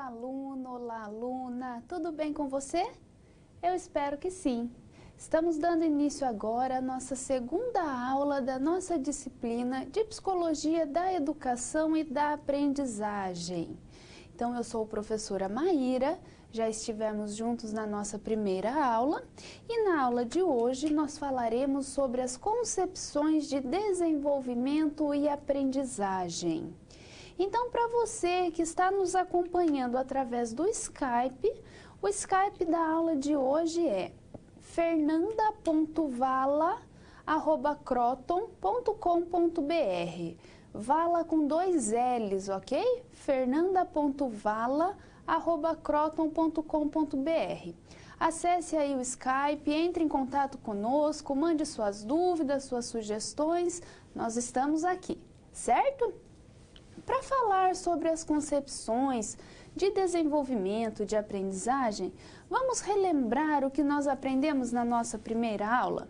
Olá, aluno, olá, aluna, tudo bem com você? Eu espero que sim. Estamos dando início agora à nossa segunda aula da nossa disciplina de Psicologia da Educação e da Aprendizagem. Então, eu sou a professora Maíra, já estivemos juntos na nossa primeira aula e na aula de hoje nós falaremos sobre as concepções de desenvolvimento e aprendizagem. Então, para você que está nos acompanhando através do Skype, o Skype da aula de hoje é fernanda.vala@croton.com.br. Vala com 2 L's, ok? fernanda.vala@croton.com.br. Acesse aí o Skype, entre em contato conosco, mande suas dúvidas, suas sugestões, nós estamos aqui, certo? Para falar sobre as concepções de desenvolvimento, de aprendizagem, vamos relembrar o que nós aprendemos na nossa primeira aula?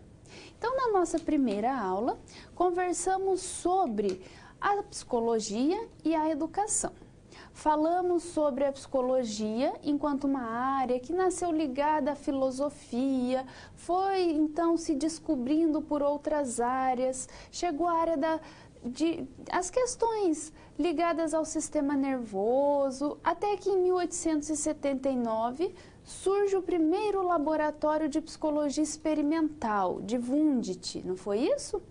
Então, na nossa primeira aula, conversamos sobre a psicologia e a educação. Falamos sobre a psicologia enquanto uma área que nasceu ligada à filosofia, foi então se descobrindo por outras áreas, chegou à área as questões ligadas ao sistema nervoso, até que em 1879 surge o primeiro laboratório de psicologia experimental, de Wundt, não foi isso?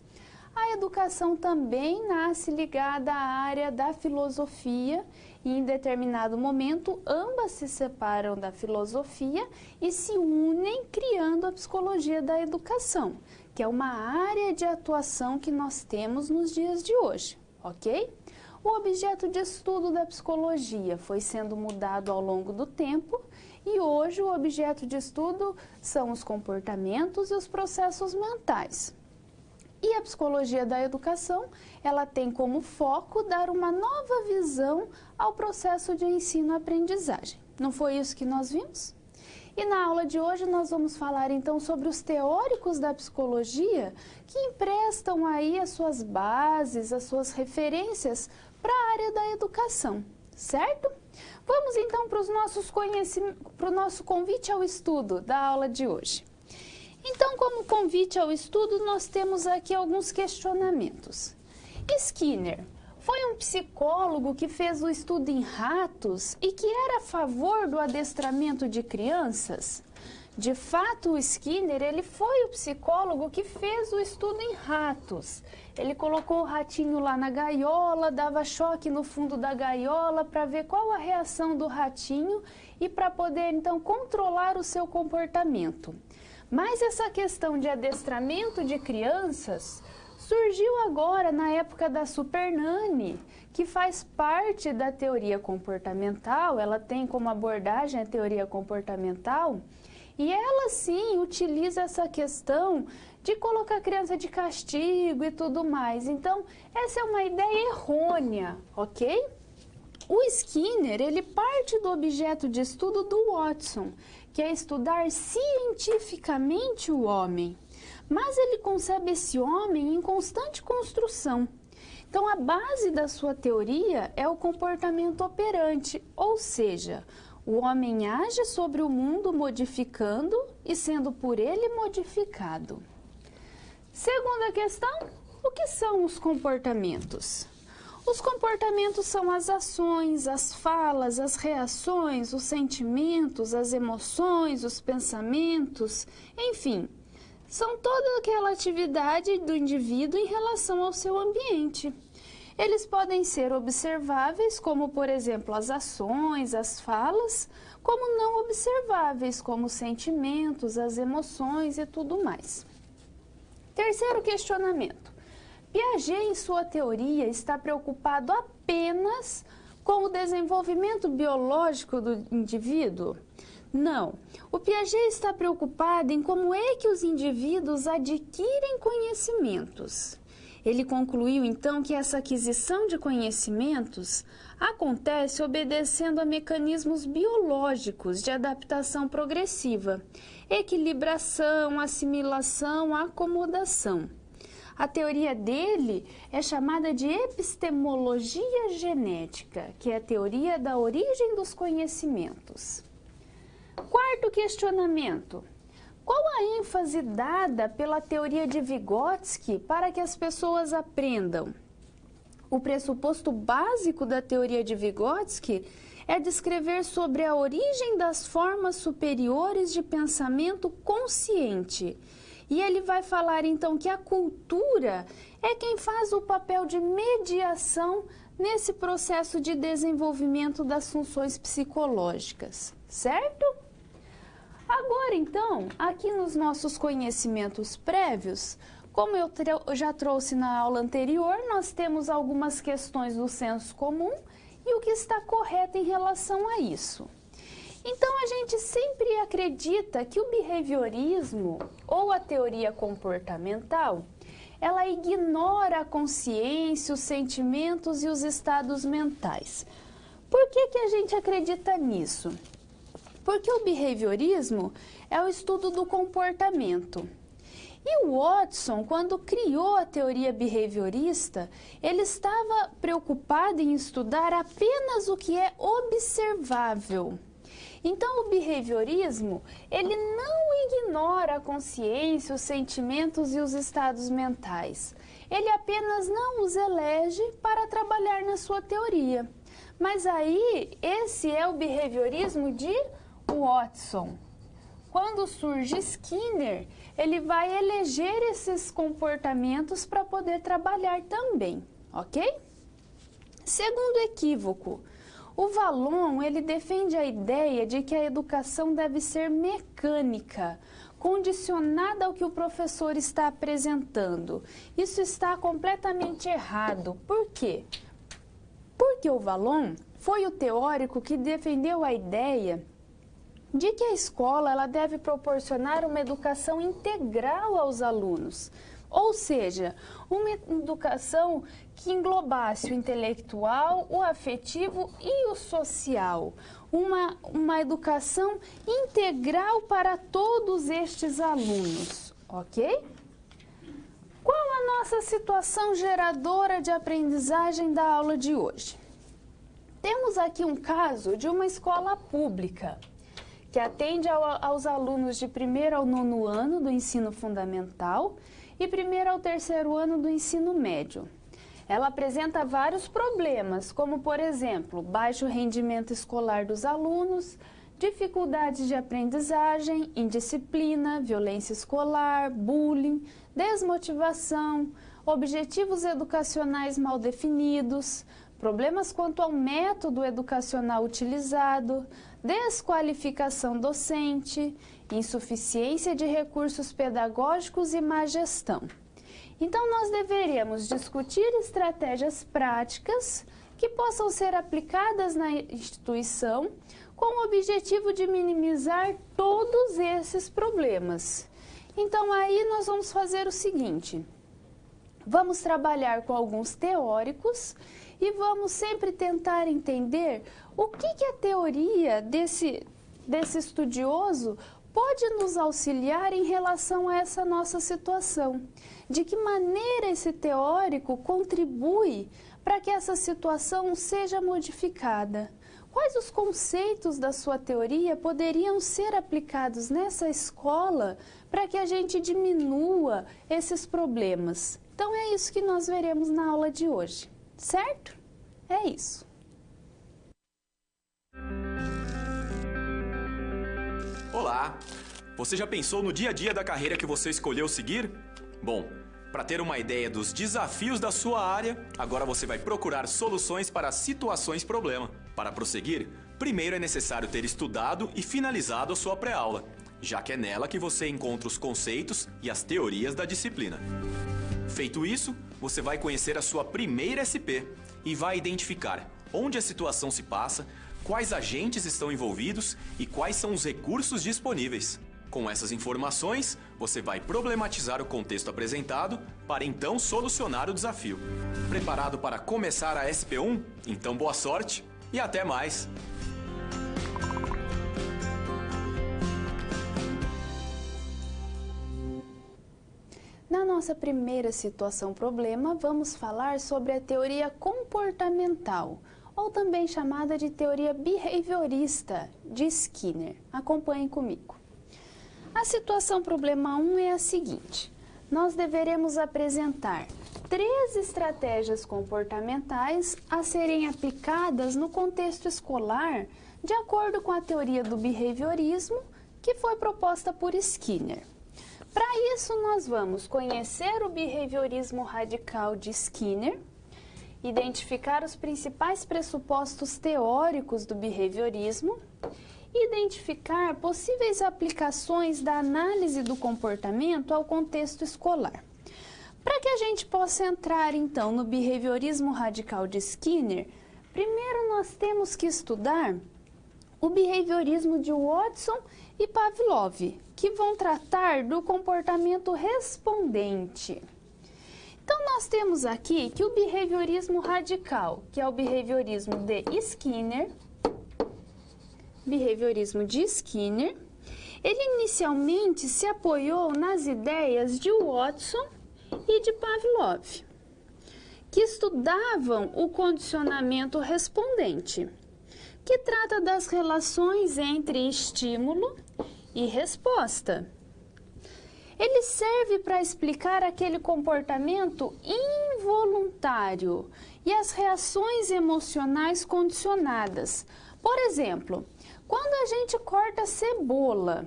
A educação também nasce ligada à área da filosofia e em determinado momento ambas se separam da filosofia e se unem criando a psicologia da educação, que é uma área de atuação que nós temos nos dias de hoje, ok? O objeto de estudo da psicologia foi sendo mudado ao longo do tempo e hoje o objeto de estudo são os comportamentos e os processos mentais. E a psicologia da educação, ela tem como foco dar uma nova visão ao processo de ensino-aprendizagem. Não foi isso que nós vimos? E na aula de hoje nós vamos falar então sobre os teóricos da psicologia que emprestam aí as suas bases, as suas referências para a área da educação, certo? Vamos então para o nosso convite ao estudo da aula de hoje. Então, como convite ao estudo, nós temos aqui alguns questionamentos. Skinner foi um psicólogo que fez o estudo em ratos e que era a favor do adestramento de crianças? De fato, o Skinner, ele foi o psicólogo que fez o estudo em ratos. Ele colocou o ratinho lá na gaiola, dava choque no fundo da gaiola para ver qual a reação do ratinho e para poder, então, controlar o seu comportamento. Mas essa questão de adestramento de crianças surgiu agora na época da Super Nanny, que faz parte da teoria comportamental, ela tem como abordagem a teoria comportamental, e ela sim utiliza essa questão de colocar a criança de castigo e tudo mais. Então, essa é uma ideia errônea, ok? O Skinner, ele parte do objeto de estudo do Watson, que é estudar cientificamente o homem. Mas ele concebe esse homem em constante construção. Então, a base da sua teoria é o comportamento operante, ou seja, o homem age sobre o mundo modificando e sendo por ele modificado. Segunda questão, o que são os comportamentos? Os comportamentos são as ações, as falas, as reações, os sentimentos, as emoções, os pensamentos, enfim, são toda aquela atividade do indivíduo em relação ao seu ambiente. Eles podem ser observáveis, como por exemplo as ações, as falas, como não observáveis, como os sentimentos, as emoções e tudo mais. Terceiro questionamento. Piaget, em sua teoria, está preocupado apenas com o desenvolvimento biológico do indivíduo? Não. O Piaget está preocupado em como é que os indivíduos adquirem conhecimentos. Ele concluiu, então, que essa aquisição de conhecimentos acontece obedecendo a mecanismos biológicos de adaptação progressiva, equilibração, assimilação, acomodação. A teoria dele é chamada de epistemologia genética, que é a teoria da origem dos conhecimentos. Quarto questionamento. Qual a ênfase dada pela teoria de Vygotsky para que as pessoas aprendam? O pressuposto básico da teoria de Vygotsky é descrever sobre a origem das formas superiores de pensamento consciente. E ele vai falar então que a cultura é quem faz o papel de mediação nesse processo de desenvolvimento das funções psicológicas, certo? Agora então, aqui nos nossos conhecimentos prévios, como eu já trouxe na aula anterior, nós temos algumas questões do senso comum e o que está correto em relação a isso. Então, a gente sempre acredita que o behaviorismo, ou a teoria comportamental, ela ignora a consciência, os sentimentos e os estados mentais. Por que que a gente acredita nisso? Porque o behaviorismo é o estudo do comportamento. E o Watson, quando criou a teoria behaviorista, ele estava preocupado em estudar apenas o que é observável. Então, o behaviorismo, ele não ignora a consciência, os sentimentos e os estados mentais. Ele apenas não os elege para trabalhar na sua teoria. Mas aí, esse é o behaviorismo de Watson. Quando surge Skinner, ele vai eleger esses comportamentos para poder trabalhar também, ok? Segundo equívoco, o Vallon, ele defende a ideia de que a educação deve ser mecânica, condicionada ao que o professor está apresentando. Isso está completamente errado. Por quê? Porque o Vallon foi o teórico que defendeu a ideia de que a escola ela deve proporcionar uma educação integral aos alunos, ou seja, uma educação que englobasse o intelectual, o afetivo e o social, uma educação integral para todos estes alunos, ok? Qual a nossa situação geradora de aprendizagem da aula de hoje? Temos aqui um caso de uma escola pública, que atende aos alunos de 1º ao 9º ano do ensino fundamental e 1º ao 3º ano do ensino médio. Ela apresenta vários problemas, como, por exemplo, baixo rendimento escolar dos alunos, dificuldades de aprendizagem, indisciplina, violência escolar, bullying, desmotivação, objetivos educacionais mal definidos, problemas quanto ao método educacional utilizado, desqualificação docente, insuficiência de recursos pedagógicos e má gestão. Então, nós deveríamos discutir estratégias práticas que possam ser aplicadas na instituição com o objetivo de minimizar todos esses problemas. Então, aí nós vamos fazer o seguinte: vamos trabalhar com alguns teóricos e vamos sempre tentar entender o que a teoria desse estudioso pode nos auxiliar em relação a essa nossa situação. De que maneira esse teórico contribui para que essa situação seja modificada? Quais os conceitos da sua teoria poderiam ser aplicados nessa escola para que a gente diminua esses problemas? Então é isso que nós veremos na aula de hoje, certo? É isso. Olá! Você já pensou no dia a dia da carreira que você escolheu seguir? Bom, para ter uma ideia dos desafios da sua área, agora você vai procurar soluções para situações problema. Para prosseguir, primeiro é necessário ter estudado e finalizado a sua pré-aula, já que é nela que você encontra os conceitos e as teorias da disciplina. Feito isso, você vai conhecer a sua primeira SP e vai identificar onde a situação se passa, quais agentes estão envolvidos e quais são os recursos disponíveis. Com essas informações, você vai problematizar o contexto apresentado para então solucionar o desafio. Preparado para começar a SP1? Então boa sorte e até mais! Na nossa primeira situação-problema, vamos falar sobre a teoria comportamental, ou também chamada de teoria behaviorista de Skinner. Acompanhem comigo. A situação problema 1 é a seguinte: nós deveremos apresentar 3 estratégias comportamentais a serem aplicadas no contexto escolar de acordo com a teoria do behaviorismo que foi proposta por Skinner. Para isso, nós vamos conhecer o behaviorismo radical de Skinner, identificar os principais pressupostos teóricos do behaviorismo, identificar possíveis aplicações da análise do comportamento ao contexto escolar. Para que a gente possa entrar, então, no behaviorismo radical de Skinner, primeiro nós temos que estudar o behaviorismo de Watson e Pavlov, que vão tratar do comportamento respondente. Então, nós temos aqui que o behaviorismo radical, que é o behaviorismo de Skinner, ele inicialmente se apoiou nas ideias de Watson e de Pavlov, que estudavam o condicionamento respondente, que trata das relações entre estímulo e resposta. Ele serve para explicar aquele comportamento involuntário e as reações emocionais condicionadas. Por exemplo, quando a gente corta cebola,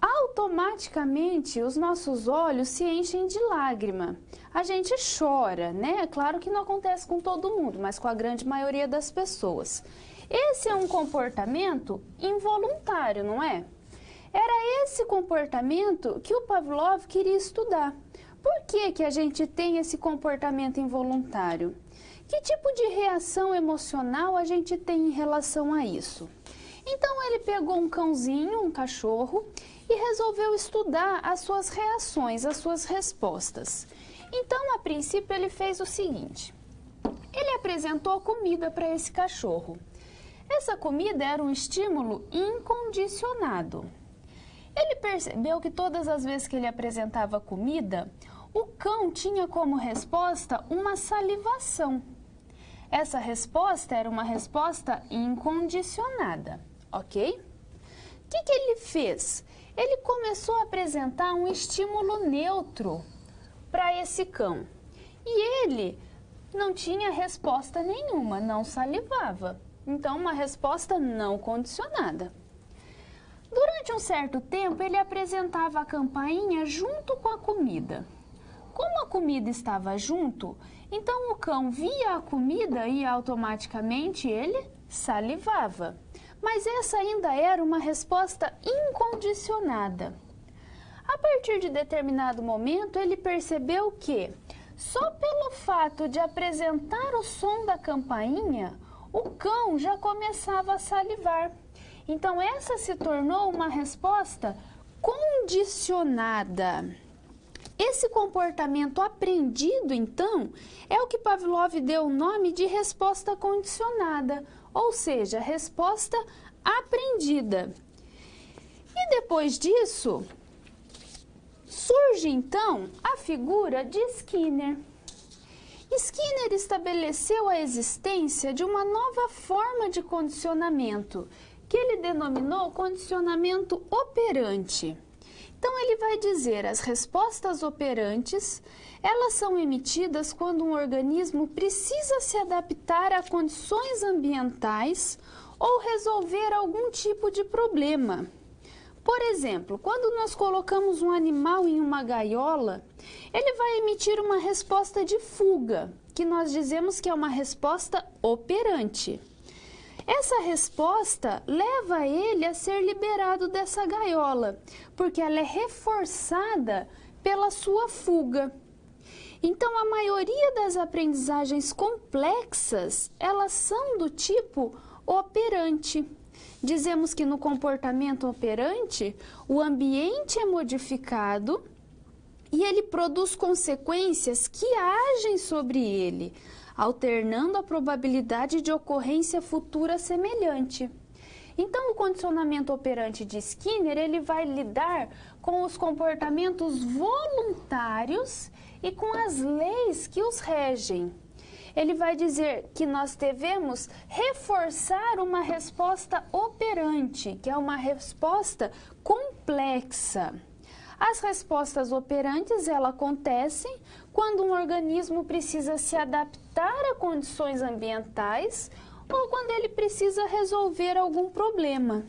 automaticamente os nossos olhos se enchem de lágrima. A gente chora, né? É claro que não acontece com todo mundo, mas com a grande maioria das pessoas. Esse é um comportamento involuntário, não é? Era esse comportamento que o Pavlov queria estudar. Por que a gente tem esse comportamento involuntário? Que tipo de reação emocional a gente tem em relação a isso? Então ele pegou um cãozinho, um cachorro, e resolveu estudar as suas reações, as suas respostas. Então, a princípio, ele fez o seguinte: ele apresentou comida para esse cachorro. Essa comida era um estímulo incondicionado. Ele percebeu que todas as vezes que ele apresentava comida, o cão tinha como resposta uma salivação. Essa resposta era uma resposta incondicionada, ok? O que ele fez? Ele começou a apresentar um estímulo neutro para esse cão. E ele não tinha resposta nenhuma, não salivava. Então, uma resposta não condicionada. Durante um certo tempo, ele apresentava a campainha junto com a comida. Como a comida estava junto, então o cão via a comida e automaticamente ele salivava. Mas essa ainda era uma resposta incondicionada. A partir de determinado momento, ele percebeu que, só pelo fato de apresentar o som da campainha, o cão já começava a salivar. Então, essa se tornou uma resposta condicionada. Esse comportamento aprendido, então, é o que Pavlov deu o nome de resposta condicionada, ou seja, resposta aprendida. E depois disso, surge então a figura de Skinner. Skinner estabeleceu a existência de uma nova forma de condicionamento, que ele denominou condicionamento operante. Então, ele vai dizer, as respostas operantes, elas são emitidas quando um organismo precisa se adaptar a condições ambientais ou resolver algum tipo de problema. Por exemplo, quando nós colocamos um animal em uma gaiola, ele vai emitir uma resposta de fuga, que nós dizemos que é uma resposta operante. Essa resposta leva ele a ser liberado dessa gaiola, porque ela é reforçada pela sua fuga. Então, a maioria das aprendizagens complexas, elas são do tipo operante. Dizemos que no comportamento operante, o ambiente é modificado e ele produz consequências que agem sobre ele, alternando a probabilidade de ocorrência futura semelhante. Então, o condicionamento operante de Skinner, ele vai lidar com os comportamentos voluntários e com as leis que os regem. Ele vai dizer que nós devemos reforçar uma resposta operante, que é uma resposta complexa. As respostas operantes, elas acontecem quando um organismo precisa se adaptar a condições ambientais ou quando ele precisa resolver algum problema.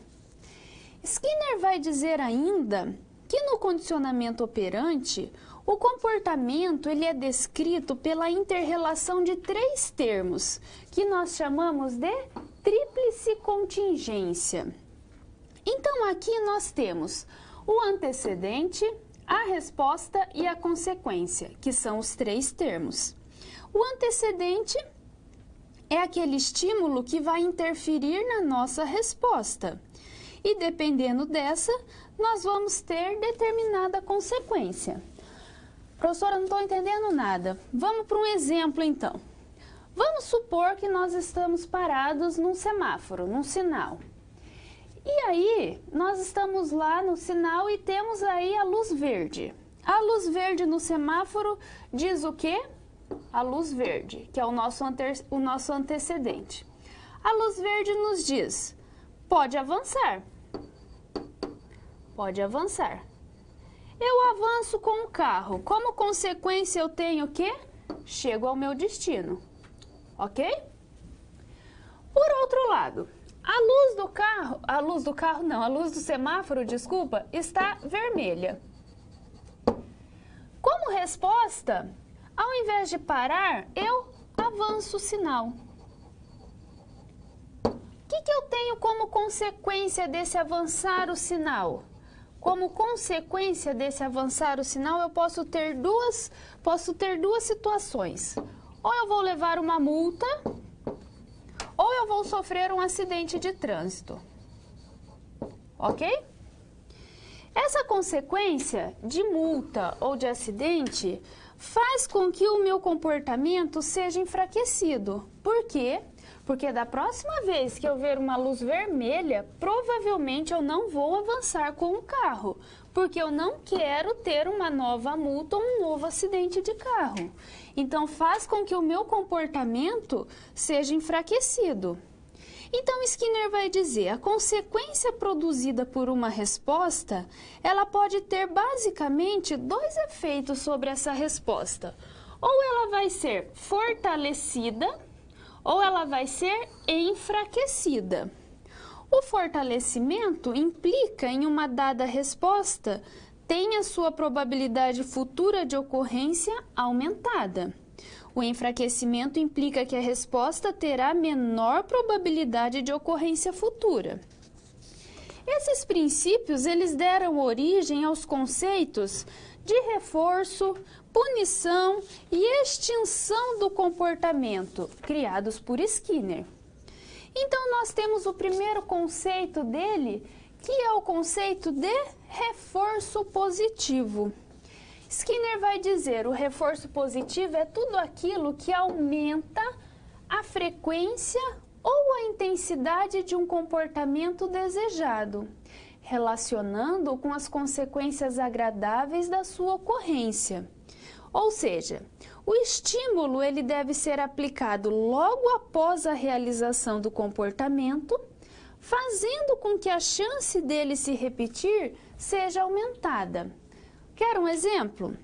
Skinner vai dizer ainda que no condicionamento operante, o comportamento ele é descrito pela inter-relação de 3 termos, que nós chamamos de tríplice contingência. Então, aqui nós temos o antecedente, a resposta e a consequência, que são os 3 termos. O antecedente é aquele estímulo que vai interferir na nossa resposta. E dependendo dessa, nós vamos ter determinada consequência. Professora, não estou entendendo nada. Vamos para um exemplo, então. Vamos supor que nós estamos parados num semáforo, num sinal. E aí, nós estamos lá no sinal e temos aí a luz verde. A luz verde no semáforo diz o quê? A luz verde, que é o nosso antecedente. A luz verde nos diz, pode avançar. Pode avançar. Eu avanço com o carro. Como consequência, eu tenho o quê? Chego ao meu destino. Ok? Por outro lado, a luz do semáforo, desculpa, está vermelha. Como resposta, ao invés de parar, eu avanço o sinal. O que eu tenho como consequência desse avançar o sinal? Como consequência desse avançar o sinal, eu posso ter duas situações. Ou eu vou levar uma multa, ou eu vou sofrer um acidente de trânsito. Ok? Essa consequência de multa ou de acidente faz com que o meu comportamento seja enfraquecido. Por quê? Porque da próxima vez que eu ver uma luz vermelha, provavelmente eu não vou avançar com o carro, porque eu não quero ter uma nova multa ou um novo acidente de carro. Então, faz com que o meu comportamento seja enfraquecido. Então, Skinner vai dizer, a consequência produzida por uma resposta, ela pode ter basicamente 2 efeitos sobre essa resposta. Ou ela vai ser fortalecida, ou ela vai ser enfraquecida. O fortalecimento implica em uma dada resposta tenha sua probabilidade futura de ocorrência aumentada. O enfraquecimento implica que a resposta terá menor probabilidade de ocorrência futura. Esses princípios, eles deram origem aos conceitos de reforço, punição e extinção do comportamento, criados por Skinner. Então, nós temos o primeiro conceito dele, que é o conceito de reforço positivo. Skinner vai dizer, o reforço positivo é tudo aquilo que aumenta a frequência ou a intensidade de um comportamento desejado, relacionando com as consequências agradáveis da sua ocorrência. Ou seja, o estímulo ele deve ser aplicado logo após a realização do comportamento, fazendo com que a chance dele se repetir seja aumentada. Quer um exemplo?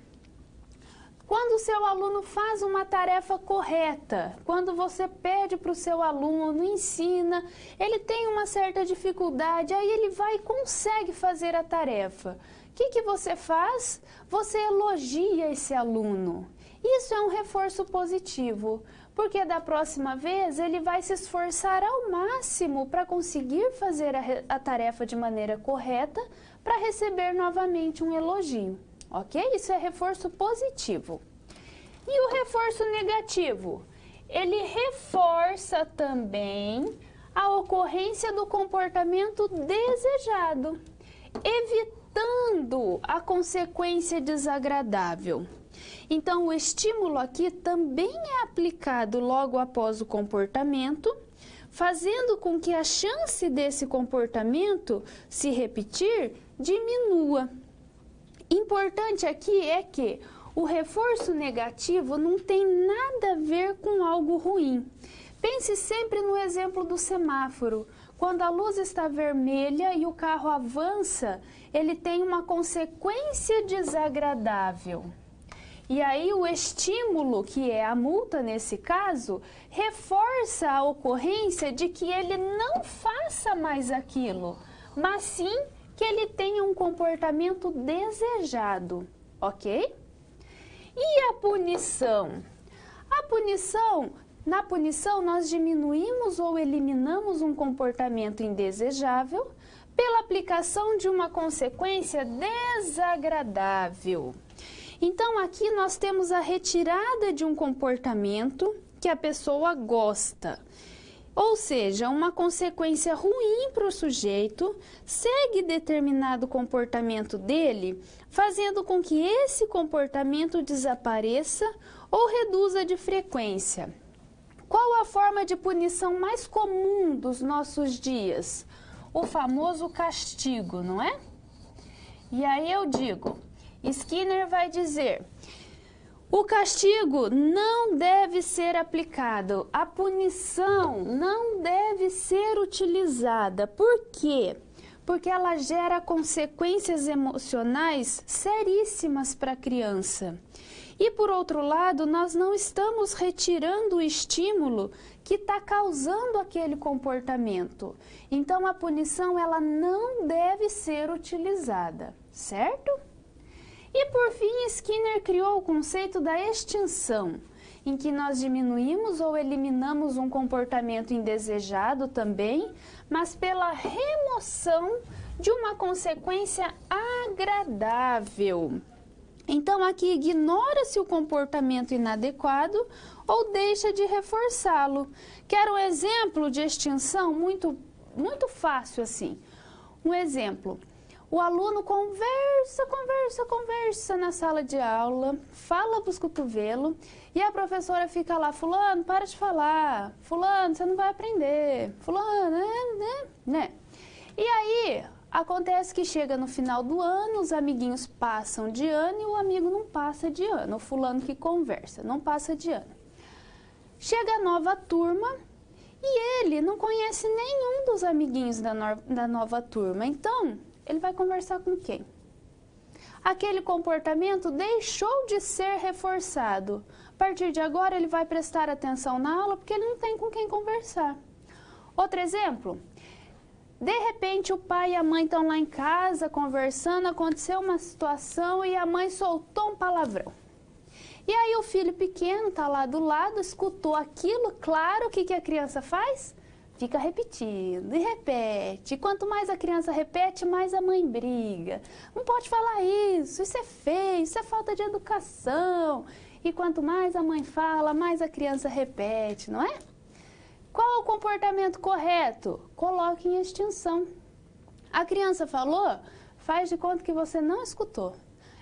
Quando o seu aluno faz uma tarefa correta, quando você pede para o seu aluno, ensina, ele tem uma certa dificuldade, aí ele vai e consegue fazer a tarefa. O que você faz? Você elogia esse aluno. Isso é um reforço positivo, porque da próxima vez ele vai se esforçar ao máximo para conseguir fazer a tarefa de maneira correta para receber novamente um elogio, ok? Isso é reforço positivo. E o reforço negativo? Ele reforça também a ocorrência do comportamento desejado, evitando a consequência desagradável. Então, o estímulo aqui também é aplicado logo após o comportamento, fazendo com que a chance desse comportamento se repetir diminua. Importante aqui é que o reforço negativo não tem nada a ver com algo ruim. Pense sempre no exemplo do semáforo. Quando a luz está vermelha e o carro avança, ele tem uma consequência desagradável. E aí o estímulo, que é a multa nesse caso, reforça a ocorrência de que ele não faça mais aquilo, mas sim que ele tenha um comportamento desejado, ok? E a punição? Na punição, nós diminuímos ou eliminamos um comportamento indesejável pela aplicação de uma consequência desagradável. Então, aqui nós temos a retirada de um comportamento que a pessoa gosta. Ou seja, uma consequência ruim para o sujeito segue determinado comportamento dele, fazendo com que esse comportamento desapareça ou reduza de frequência. Qual a forma de punição mais comum dos nossos dias? O famoso castigo, não é? E aí eu digo, Skinner vai dizer, o castigo não deve ser aplicado, a punição não deve ser utilizada. Por quê? Porque ela gera consequências emocionais seríssimas para a criança. E por outro lado, nós não estamos retirando o estímulo que está causando aquele comportamento. Então a punição ela não deve ser utilizada, certo? E por fim, Skinner criou o conceito da extinção, em que nós diminuímos ou eliminamos um comportamento indesejado também, mas pela remoção de uma consequência agradável. Então, aqui ignora-se o comportamento inadequado ou deixa de reforçá-lo. Quero um exemplo de extinção muito fácil assim. Um exemplo. O aluno conversa na sala de aula, fala para os cotovelos e a professora fica lá, fulano, para de falar, fulano, você não vai aprender, fulano, né? E aí, acontece que chega no final do ano, os amiguinhos passam de ano e o amigo não passa de ano, o fulano que conversa, não passa de ano. Chega a nova turma e ele não conhece nenhum dos amiguinhos da nova turma, então ele vai conversar com quem? Aquele comportamento deixou de ser reforçado. A partir de agora ele vai prestar atenção na aula porque ele não tem com quem conversar. Outro exemplo, de repente o pai e a mãe estão lá em casa conversando, aconteceu uma situação e a mãe soltou um palavrão. E aí o filho pequeno está lá do lado, escutou aquilo, claro, o que a criança faz? Fica repetindo e repete. E quanto mais a criança repete, mais a mãe briga. Não pode falar isso é feio, isso é falta de educação. E quanto mais a mãe fala, mais a criança repete, não é? Qual é o comportamento correto? Coloque em extinção. A criança falou, faz de conta que você não escutou.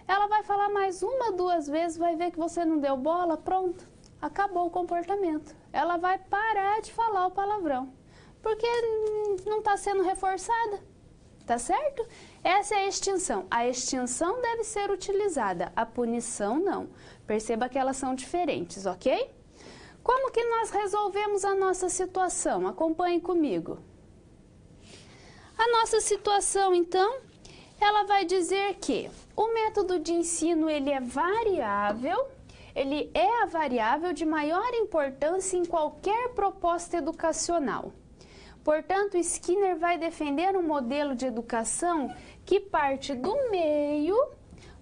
Ela vai falar mais uma, duas vezes, vai ver que você não deu bola, pronto, acabou o comportamento. Ela vai parar de falar o palavrão, porque não está sendo reforçada, tá certo? Essa é a extinção. A extinção deve ser utilizada, a punição não. Perceba que elas são diferentes, ok? Como que nós resolvemos a nossa situação? Acompanhe comigo. A nossa situação, então, ela vai dizer que o método de ensino ele é variável, ele é a variável de maior importância em qualquer proposta educacional. Portanto, Skinner vai defender um modelo de educação que parte do meio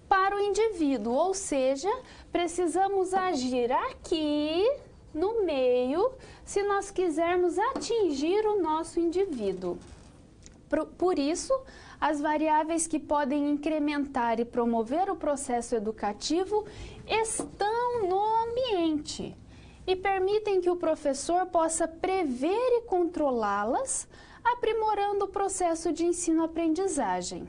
para o indivíduo, ou seja, precisamos agir aqui no meio se nós quisermos atingir o nosso indivíduo. Por isso, as variáveis que podem incrementar e promover o processo educativo estão no ambiente e permitem que o professor possa prever e controlá-las, aprimorando o processo de ensino-aprendizagem.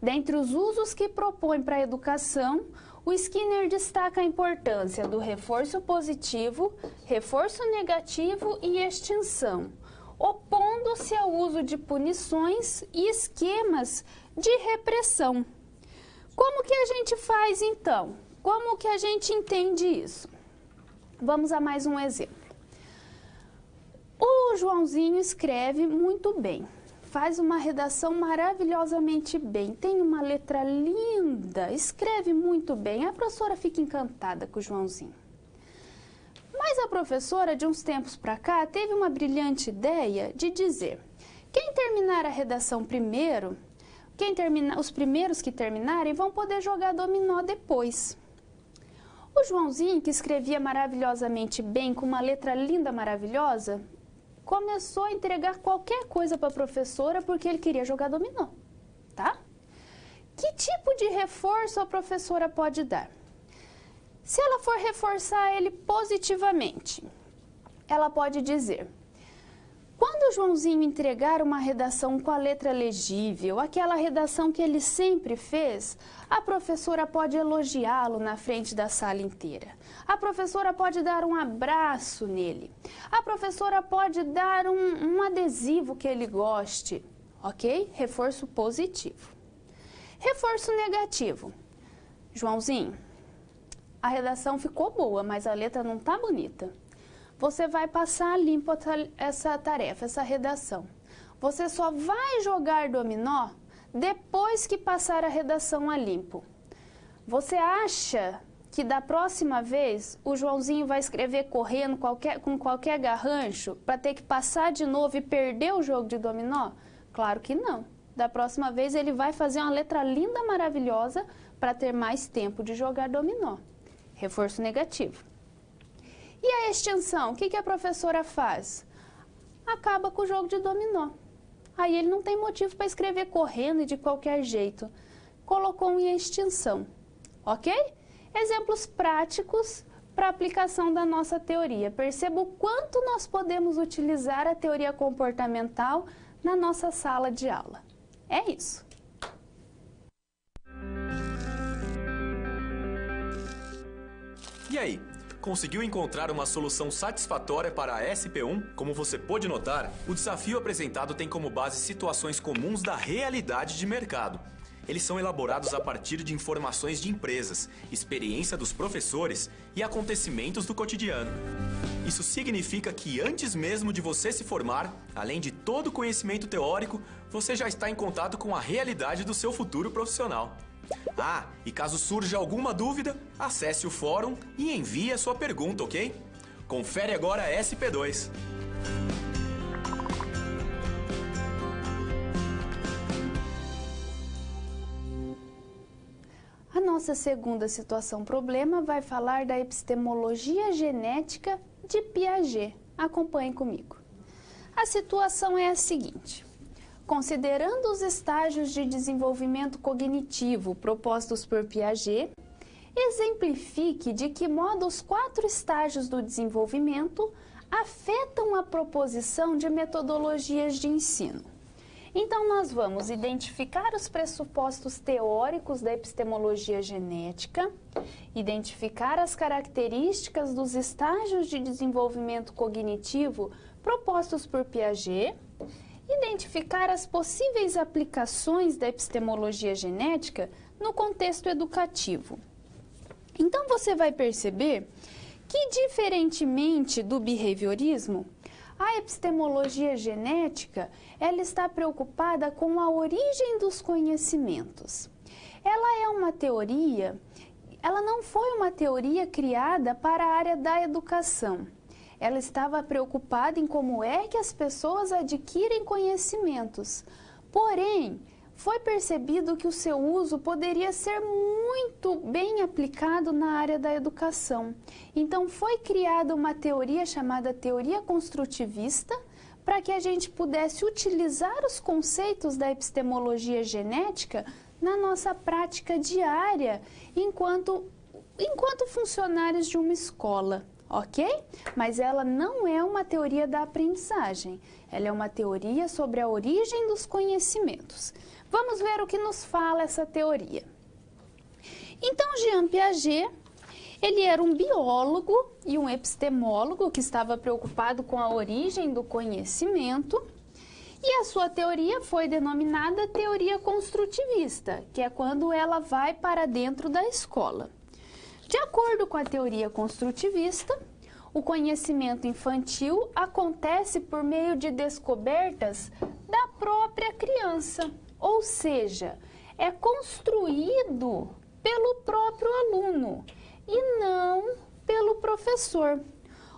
Dentre os usos que propõe para a educação, o Skinner destaca a importância do reforço positivo, reforço negativo e extinção. opondo-se ao uso de punições e esquemas de repressão. Como que a gente faz então? Como que a gente entende isso? Vamos a mais um exemplo. O Joãozinho escreve muito bem, faz uma redação maravilhosamente bem, tem uma letra linda, escreve muito bem. A professora fica encantada com o Joãozinho. Mas a professora, de uns tempos para cá, teve uma brilhante ideia de dizer: quem terminar a redação primeiro, os primeiros que terminarem vão poder jogar dominó depois. O Joãozinho, que escrevia maravilhosamente bem, com uma letra linda, maravilhosa, começou a entregar qualquer coisa para a professora porque ele queria jogar dominó, tá? Que tipo de reforço a professora pode dar? Se ela for reforçar ele positivamente, ela pode dizer: quando o Joãozinho entregar uma redação com a letra legível, aquela redação que ele sempre fez, a professora pode elogiá-lo na frente da sala inteira. A professora pode dar um abraço nele. A professora pode dar um adesivo que ele goste, ok? Reforço positivo. Reforço negativo. Joãozinho, a redação ficou boa, mas a letra não está bonita. Você vai passar limpo essa tarefa, essa redação. Você só vai jogar dominó depois que passar a redação a limpo. Você acha que da próxima vez o Joãozinho vai escrever correndo com qualquer garrancho para ter que passar de novo e perder o jogo de dominó? Claro que não. Da próxima vez ele vai fazer uma letra linda, maravilhosa para ter mais tempo de jogar dominó. Reforço negativo. E a extinção? O que a professora faz? Acaba com o jogo de dominó. Aí ele não tem motivo para escrever correndo e de qualquer jeito. Colocou em extinção, ok? Exemplos práticos para aplicação da nossa teoria. Perceba o quanto nós podemos utilizar a teoria comportamental na nossa sala de aula. É isso. E aí? Conseguiu encontrar uma solução satisfatória para a SP1? Como você pôde notar, o desafio apresentado tem como base situações comuns da realidade de mercado. Eles são elaborados a partir de informações de empresas, experiência dos professores e acontecimentos do cotidiano. Isso significa que antes mesmo de você se formar, além de todo o conhecimento teórico, você já está em contato com a realidade do seu futuro profissional. Ah, e caso surja alguma dúvida, acesse o fórum e envie a sua pergunta, ok? Confere agora a SP2. A nossa segunda situação-problema vai falar da epistemologia genética de Piaget. Acompanhe comigo. A situação é a seguinte: considerando os estágios de desenvolvimento cognitivo propostos por Piaget, exemplifique de que modo os 4 estágios do desenvolvimento afetam a proposição de metodologias de ensino. Então, nós vamos identificar os pressupostos teóricos da epistemologia genética, identificar as características dos estágios de desenvolvimento cognitivo propostos por Piaget, identificar as possíveis aplicações da epistemologia genética no contexto educativo. Então, você vai perceber que, diferentemente do behaviorismo, a epistemologia genética, ela está preocupada com a origem dos conhecimentos. Ela é uma teoria, ela não foi uma teoria criada para a área da educação. Ela estava preocupada em como é que as pessoas adquirem conhecimentos. Porém, foi percebido que o seu uso poderia ser muito bem aplicado na área da educação. Então, foi criada uma teoria chamada teoria construtivista para que a gente pudesse utilizar os conceitos da epistemologia genética na nossa prática diária enquanto funcionários de uma escola. Ok? Mas ela não é uma teoria da aprendizagem, ela é uma teoria sobre a origem dos conhecimentos. Vamos ver o que nos fala essa teoria. Então, Jean Piaget, Ele era um biólogo e um epistemólogo que estava preocupado com a origem do conhecimento. E a sua teoria foi denominada teoria construtivista, que é quando ela vai para dentro da escola. De acordo com a teoria construtivista, o conhecimento infantil acontece por meio de descobertas da própria criança, ou seja, é construído pelo próprio aluno e não pelo professor.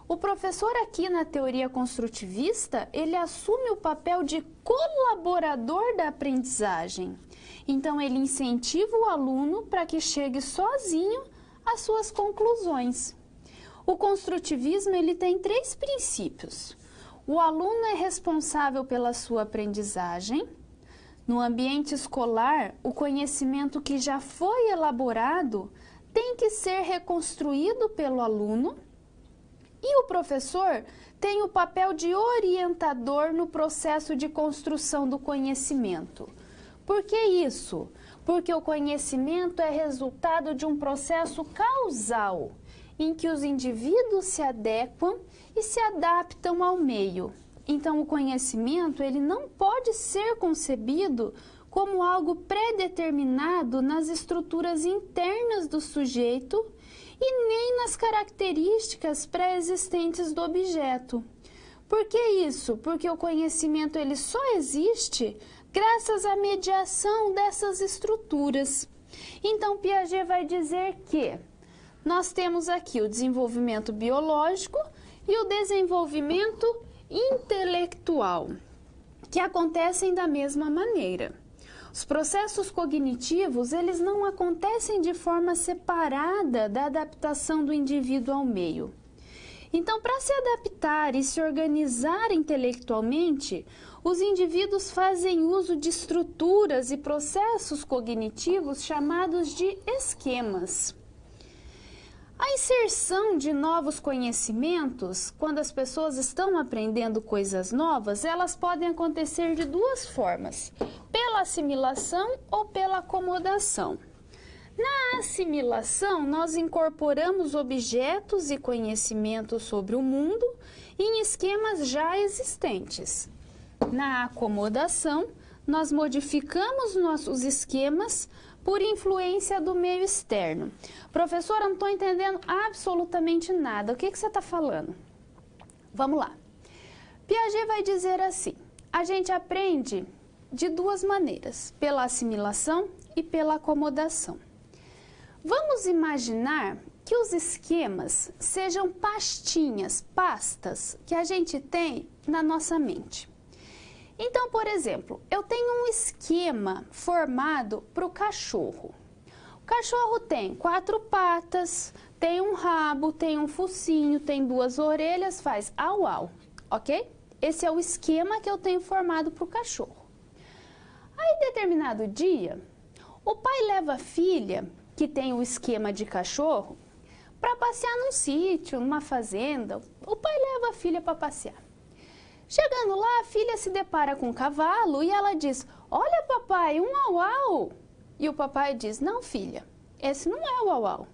O professor aqui na teoria construtivista, ele assume o papel de colaborador da aprendizagem. Então, ele incentiva o aluno para que chegue sozinho às suas conclusões. O construtivismo, ele tem 3 princípios. O aluno é responsável pela sua aprendizagem. No ambiente escolar, o conhecimento que já foi elaborado tem que ser reconstruído pelo aluno. E o professor tem o papel de orientador no processo de construção do conhecimento. Por que isso? Porque o conhecimento é resultado de um processo causal, em que os indivíduos se adequam e se adaptam ao meio. Então, o conhecimento ele não pode ser concebido como algo pré-determinado nas estruturas internas do sujeito e nem nas características pré-existentes do objeto. Por que isso? Porque o conhecimento ele só existe graças à mediação dessas estruturas. Então, Piaget vai dizer que nós temos aqui o desenvolvimento biológico e o desenvolvimento intelectual, que acontecem da mesma maneira. Os processos cognitivos, eles não acontecem de forma separada da adaptação do indivíduo ao meio. Então, para se adaptar e se organizar intelectualmente, os indivíduos fazem uso de estruturas e processos cognitivos chamados de esquemas. A inserção de novos conhecimentos, quando as pessoas estão aprendendo coisas novas, elas podem acontecer de 2 formas, pela assimilação ou pela acomodação. Na assimilação, nós incorporamos objetos e conhecimentos sobre o mundo em esquemas já existentes. Na acomodação, nós modificamos nossos esquemas por influência do meio externo. Professora, eu não estou entendendo absolutamente nada. O que você está falando? Vamos lá. Piaget vai dizer assim, a gente aprende de 2 maneiras, pela assimilação e pela acomodação. Vamos imaginar que os esquemas sejam pastinhas, pastas, que a gente tem na nossa mente. Então, por exemplo, eu tenho um esquema formado para o cachorro. O cachorro tem 4 patas, tem um rabo, tem um focinho, tem 2 orelhas, faz au au, ok? Esse é o esquema que eu tenho formado para o cachorro. Aí, em determinado dia, o pai leva a filha, que tem o esquema de cachorro, para passear num sítio, numa fazenda. O pai leva a filha para passear. Chegando lá, a filha se depara com um cavalo e ela diz, olha papai, um au-au. E o papai diz, não filha, esse não é o au-au.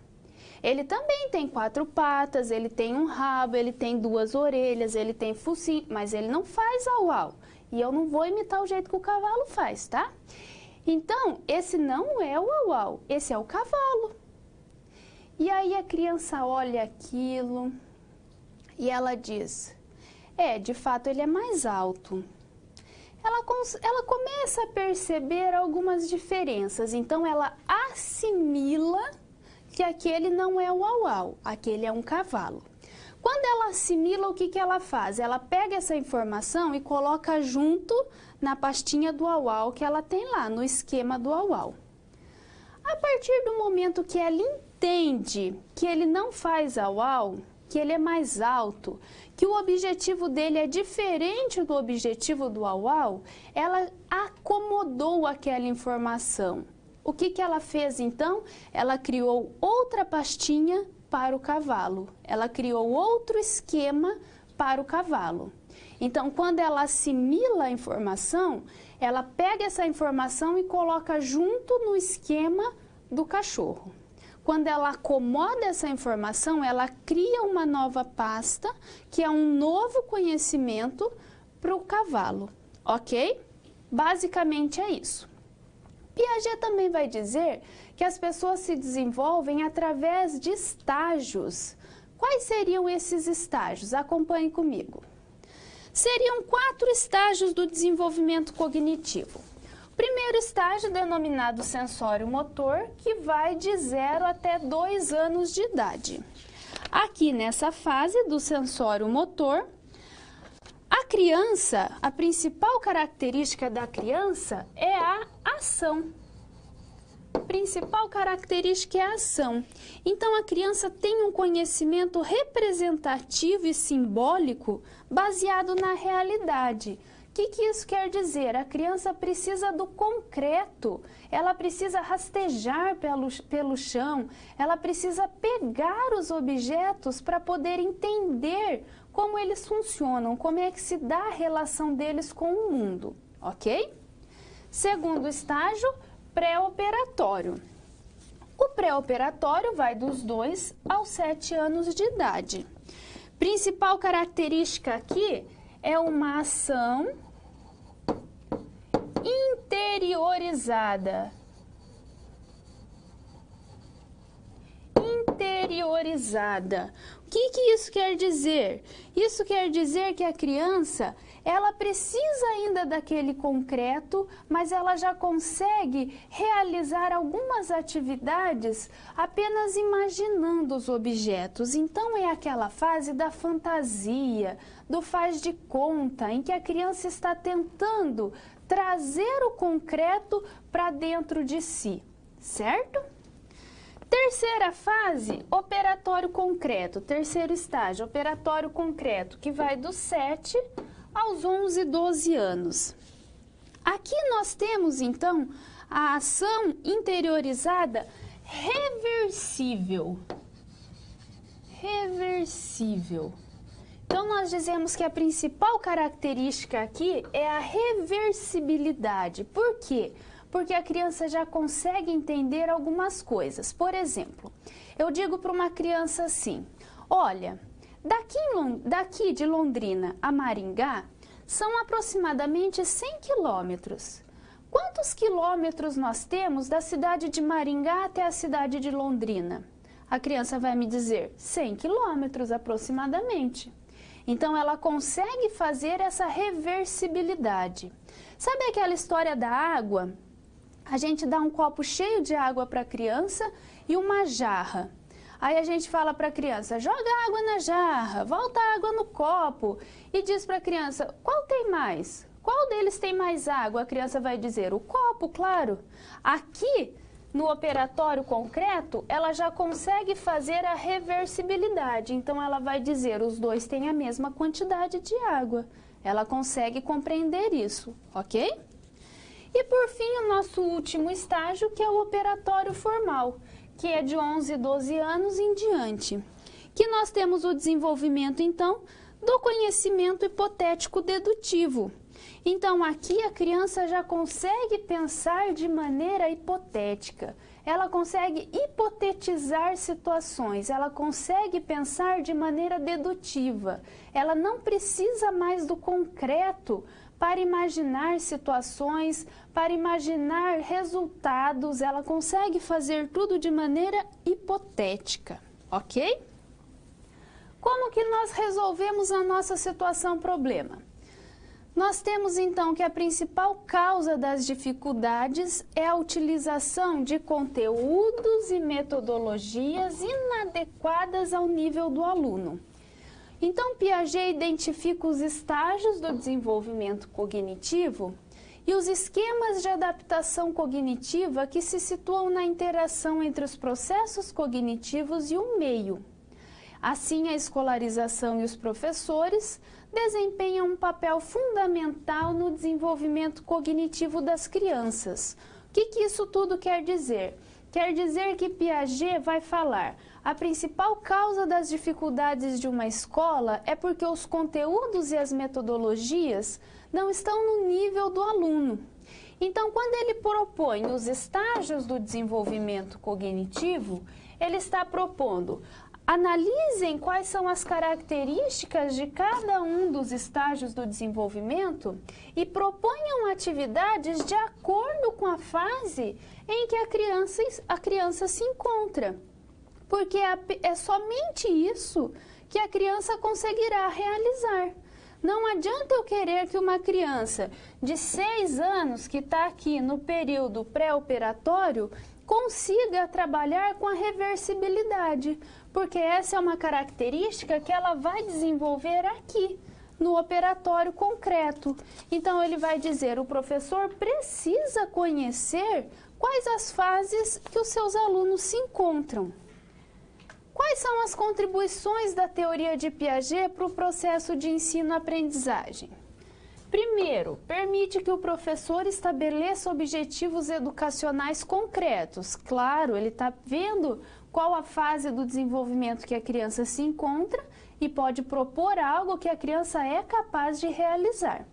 Ele também tem 4 patas, ele tem um rabo, ele tem 2 orelhas, ele tem focinho, mas ele não faz au-au. E eu não vou imitar o jeito que o cavalo faz, tá? Então, esse não é o au-au, esse é o cavalo. E aí a criança olha aquilo e ela diz, de fato ele é mais alto. Ela começa a perceber algumas diferenças, então ela assimila que aquele não é o au-au, aquele é um cavalo. Quando ela assimila, o que ela faz? Ela pega essa informação e coloca junto na pastinha do au-au que ela tem lá, no esquema do au-au. A partir do momento que ela entende que ele não faz au-au, que ele é mais alto, que o objetivo dele é diferente do objetivo do au-au, ela acomodou aquela informação. O que ela fez então? Ela criou outra pastinha para o cavalo. Ela criou outro esquema para o cavalo. Então, quando ela assimila a informação, ela pega essa informação e coloca junto no esquema do cachorro. quando ela acomoda essa informação, ela cria uma nova pasta, que é um novo conhecimento para o cavalo, ok? Basicamente é isso. Piaget também vai dizer que as pessoas se desenvolvem através de estágios. Quais seriam esses estágios? Acompanhe comigo. Seriam 4 estágios do desenvolvimento cognitivo. O primeiro estágio, denominado sensório-motor, que vai de 0 até 2 anos de idade. Aqui nessa fase do sensório-motor, a criança, a principal característica da criança é a ação. A principal característica é a ação. Então, a criança tem um conhecimento representativo e simbólico baseado na realidade. O que isso quer dizer? A criança precisa do concreto, ela precisa rastejar pelo chão, ela precisa pegar os objetos para poder entender como eles funcionam, como é que se dá a relação deles com o mundo, ok? Segundo estágio, pré-operatório. O pré-operatório vai dos 2 aos 7 anos de idade. Principal característica aqui é uma ação interiorizada. Interiorizada. O que isso quer dizer? Isso quer dizer que a criança, ela precisa ainda daquele concreto, mas ela já consegue realizar algumas atividades apenas imaginando os objetos. Então é aquela fase da fantasia, do faz de conta, em que a criança está tentando trazer o concreto para dentro de si, certo? Terceira fase, operatório concreto. Terceiro estágio, operatório concreto, que vai dos 7 aos 11, 12 anos. Aqui nós temos, então, a ação interiorizada reversível. Reversível. Então, nós dizemos que a principal característica aqui é a reversibilidade. Por quê? Porque a criança já consegue entender algumas coisas. Por exemplo, eu digo para uma criança assim, olha, daqui de Londrina a Maringá são aproximadamente 100 quilômetros. Quantos quilômetros nós temos da cidade de Maringá até a cidade de Londrina? A criança vai me dizer 100 quilômetros aproximadamente. Então, ela consegue fazer essa reversibilidade. Sabe aquela história da água? A gente dá um copo cheio de água para a criança e uma jarra. Aí a gente fala para a criança, joga água na jarra, volta a água no copo e diz para a criança, qual tem mais? Qual deles tem mais água? A criança vai dizer, o copo, claro. Aqui, no operatório concreto, ela já consegue fazer a reversibilidade. Então, ela vai dizer, os dois têm a mesma quantidade de água. Ela consegue compreender isso, ok? E, por fim, o nosso último estágio, que é o operatório formal, que é de 11, 12 anos em diante. Que nós temos o desenvolvimento, então, do conhecimento hipotético dedutivo. Então, aqui a criança já consegue pensar de maneira hipotética. Ela consegue hipotetizar situações, ela consegue pensar de maneira dedutiva. Ela não precisa mais do concreto para imaginar situações, para imaginar resultados. Ela consegue fazer tudo de maneira hipotética, ok? Como que nós resolvemos a nossa situação problema? Nós temos então que a principal causa das dificuldades é a utilização de conteúdos e metodologias inadequadas ao nível do aluno. Então, Piaget identifica os estágios do desenvolvimento cognitivo e os esquemas de adaptação cognitiva que se situam na interação entre os processos cognitivos e o meio. Assim, a escolarização e os professores desempenham um papel fundamental no desenvolvimento cognitivo das crianças. O que isso tudo quer dizer? Quer dizer que Piaget vai falar, a principal causa das dificuldades de uma escola é porque os conteúdos e as metodologias não estão no nível do aluno. Então, quando ele propõe os estágios do desenvolvimento cognitivo, ele está propondo: analisem quais são as características de cada um dos estágios do desenvolvimento e proponham atividades de acordo com a fase em que a criança se encontra. Porque é somente isso que a criança conseguirá realizar. Não adianta eu querer que uma criança de 6 anos, que está aqui no período pré-operatório, consiga trabalhar com a reversibilidade, porque essa é uma característica que ela vai desenvolver aqui, no operatório concreto. Então, ele vai dizer: o professor precisa conhecer quais as fases que os seus alunos se encontram. Quais são as contribuições da teoria de Piaget para o processo de ensino-aprendizagem? Primeiro, permite que o professor estabeleça objetivos educacionais concretos. Claro, ele está vendo qual a fase do desenvolvimento que a criança se encontra e pode propor algo que a criança é capaz de realizar.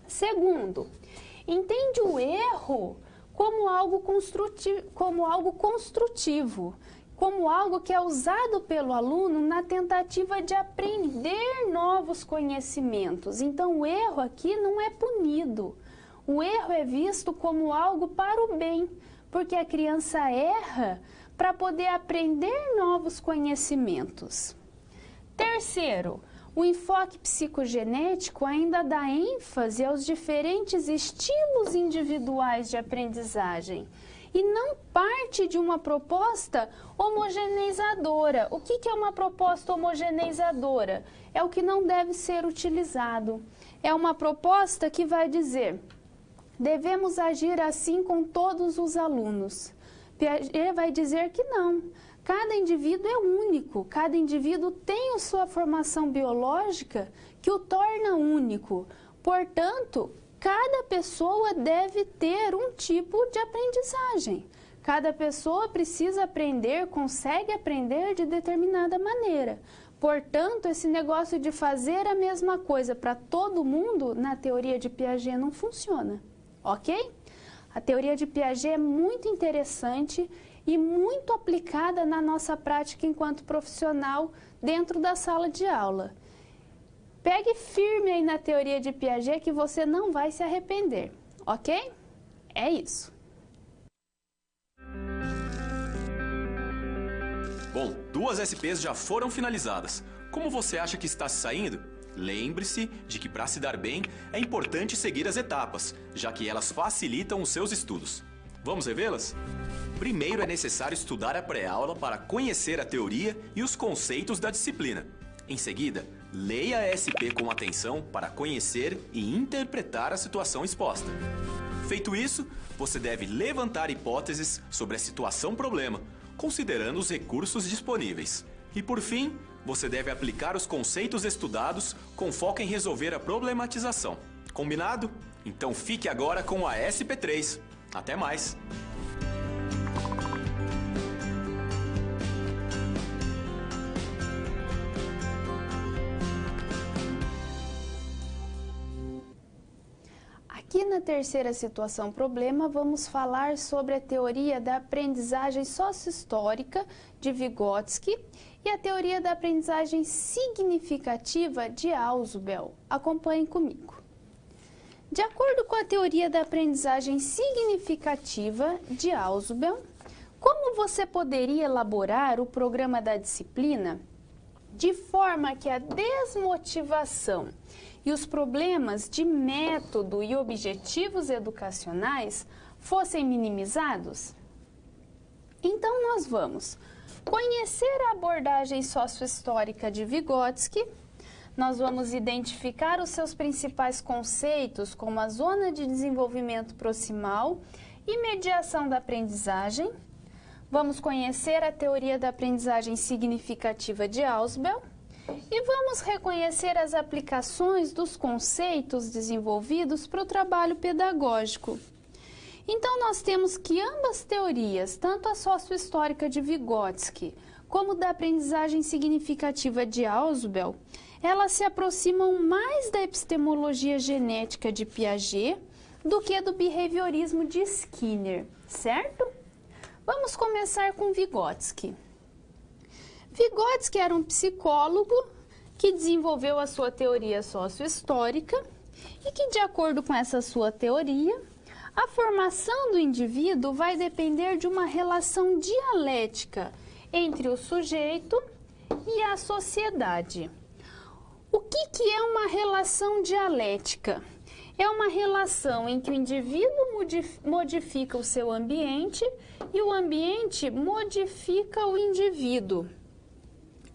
Segundo, entende o erro como algo construtivo, como algo que é usado pelo aluno na tentativa de aprender novos conhecimentos. Então, o erro aqui não é punido. O erro é visto como algo para o bem, porque a criança erra para poder aprender novos conhecimentos. Terceiro, o enfoque psicogenético ainda dá ênfase aos diferentes estilos individuais de aprendizagem e não parte de uma proposta homogeneizadora. O que é uma proposta homogeneizadora? É o que não deve ser utilizado. É uma proposta que vai dizer: devemos agir assim com todos os alunos. Piaget vai dizer que não. Cada indivíduo é único, cada indivíduo tem a sua formação biológica que o torna único. Portanto, cada pessoa deve ter um tipo de aprendizagem. Cada pessoa precisa aprender, consegue aprender de determinada maneira. Portanto, esse negócio de fazer a mesma coisa para todo mundo, na teoria de Piaget, não funciona. Ok? A teoria de Piaget é muito interessante e muito aplicada na nossa prática enquanto profissional dentro da sala de aula. Pegue firme aí na teoria de Piaget que você não vai se arrepender, ok? É isso. Bom, 2 SPs já foram finalizadas. Como você acha que está se saindo? Lembre-se de que para se dar bem é importante seguir as etapas, já que elas facilitam os seus estudos. Vamos revê-las? Primeiro é necessário estudar a pré-aula para conhecer a teoria e os conceitos da disciplina. Em seguida, leia a SP com atenção para conhecer e interpretar a situação exposta. Feito isso, você deve levantar hipóteses sobre a situação-problema, considerando os recursos disponíveis. E por fim, você deve aplicar os conceitos estudados com foco em resolver a problematização. Combinado? Então fique agora com a SP3. Até mais! Aqui na terceira situação problema, vamos falar sobre a teoria da aprendizagem sócio-histórica de Vygotsky e a teoria da aprendizagem significativa de Ausubel. Acompanhem comigo. De acordo com a teoria da aprendizagem significativa de Ausubel, como você poderia elaborar o programa da disciplina de forma que a desmotivação e os problemas de método e objetivos educacionais fossem minimizados? Então, nós vamos conhecer a abordagem sócio-histórica de Vygotsky, nós vamos identificar os seus principais conceitos, como a zona de desenvolvimento proximal e mediação da aprendizagem, vamos conhecer a teoria da aprendizagem significativa de Ausubel, e vamos reconhecer as aplicações dos conceitos desenvolvidos para o trabalho pedagógico. Então, nós temos que ambas teorias, tanto a sócio-histórica de Vygotsky como da aprendizagem significativa de Ausubel, elas se aproximam mais da epistemologia genética de Piaget do que do behaviorismo de Skinner, certo? Vamos começar com Vygotsky. Vygotsky era um psicólogo que desenvolveu a sua teoria sociohistórica e que, de acordo com essa sua teoria, a formação do indivíduo vai depender de uma relação dialética entre o sujeito e a sociedade. O que é uma relação dialética? É uma relação em que o indivíduo modifica o seu ambiente e o ambiente modifica o indivíduo.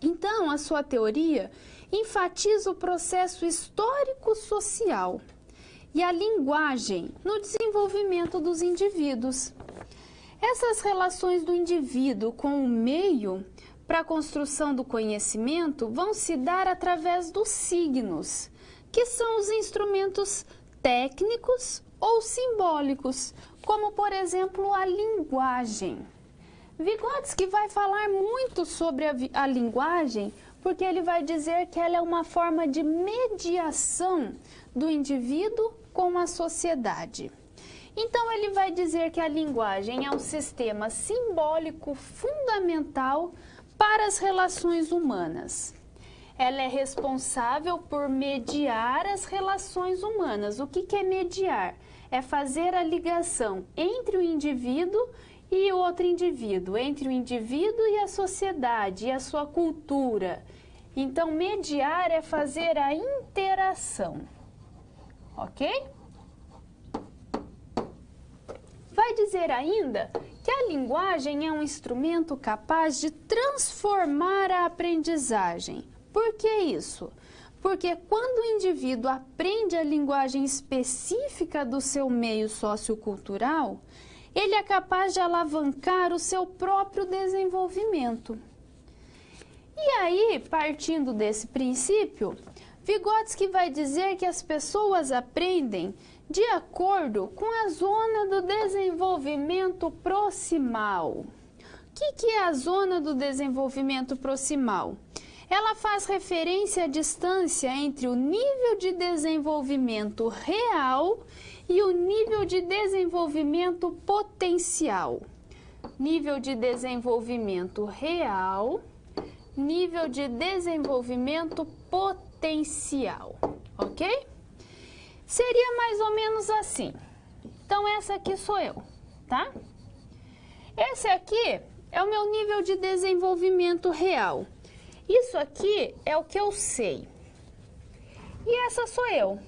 Então, a sua teoria enfatiza o processo histórico-social e a linguagem no desenvolvimento dos indivíduos. Essas relações do indivíduo com o meio para a construção do conhecimento vão se dar através dos signos, que são os instrumentos técnicos ou simbólicos, como, por exemplo, a linguagem. Vygotsky vai falar muito sobre a linguagem, porque ele vai dizer que ela é uma forma de mediação do indivíduo com a sociedade. Então, ele vai dizer que a linguagem é um sistema simbólico fundamental para as relações humanas. Ela é responsável por mediar as relações humanas. O que é mediar? É fazer a ligação entre o indivíduo e outro indivíduo, entre o indivíduo e a sociedade, e a sua cultura. Então, mediar é fazer a interação, ok? Vai dizer ainda que a linguagem é um instrumento capaz de transformar a aprendizagem. Por que isso? Porque quando o indivíduo aprende a linguagem específica do seu meio sociocultural, ele é capaz de alavancar o seu próprio desenvolvimento. E aí, partindo desse princípio, Vygotsky vai dizer que as pessoas aprendem de acordo com a zona do desenvolvimento proximal. O que é a zona do desenvolvimento proximal? Ela faz referência à distância entre o nível de desenvolvimento real e o nível de desenvolvimento potencial. Nível de desenvolvimento real, nível de desenvolvimento potencial, ok? Seria mais ou menos assim. Então, essa aqui sou eu, tá? Esse aqui é o meu nível de desenvolvimento real. Isso aqui é o que eu sei. E essa sou eu.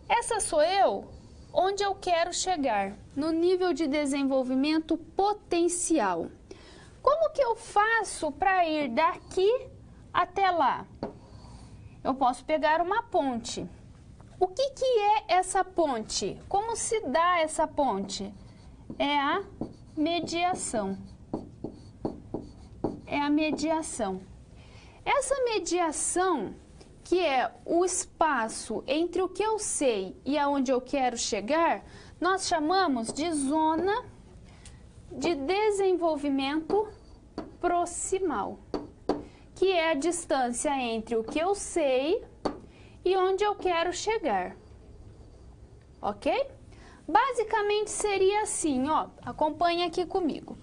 Essa sou eu onde eu quero chegar, no nível de desenvolvimento potencial. Como que eu faço para ir daqui até lá? Eu posso pegar uma ponte. O que é essa ponte? Como se dá essa ponte? É a mediação. É a mediação. Essa mediação, que é o espaço entre o que eu sei e aonde eu quero chegar, nós chamamos de zona de desenvolvimento proximal, que é a distância entre o que eu sei e onde eu quero chegar, ok? Basicamente seria assim, ó, acompanha aqui comigo.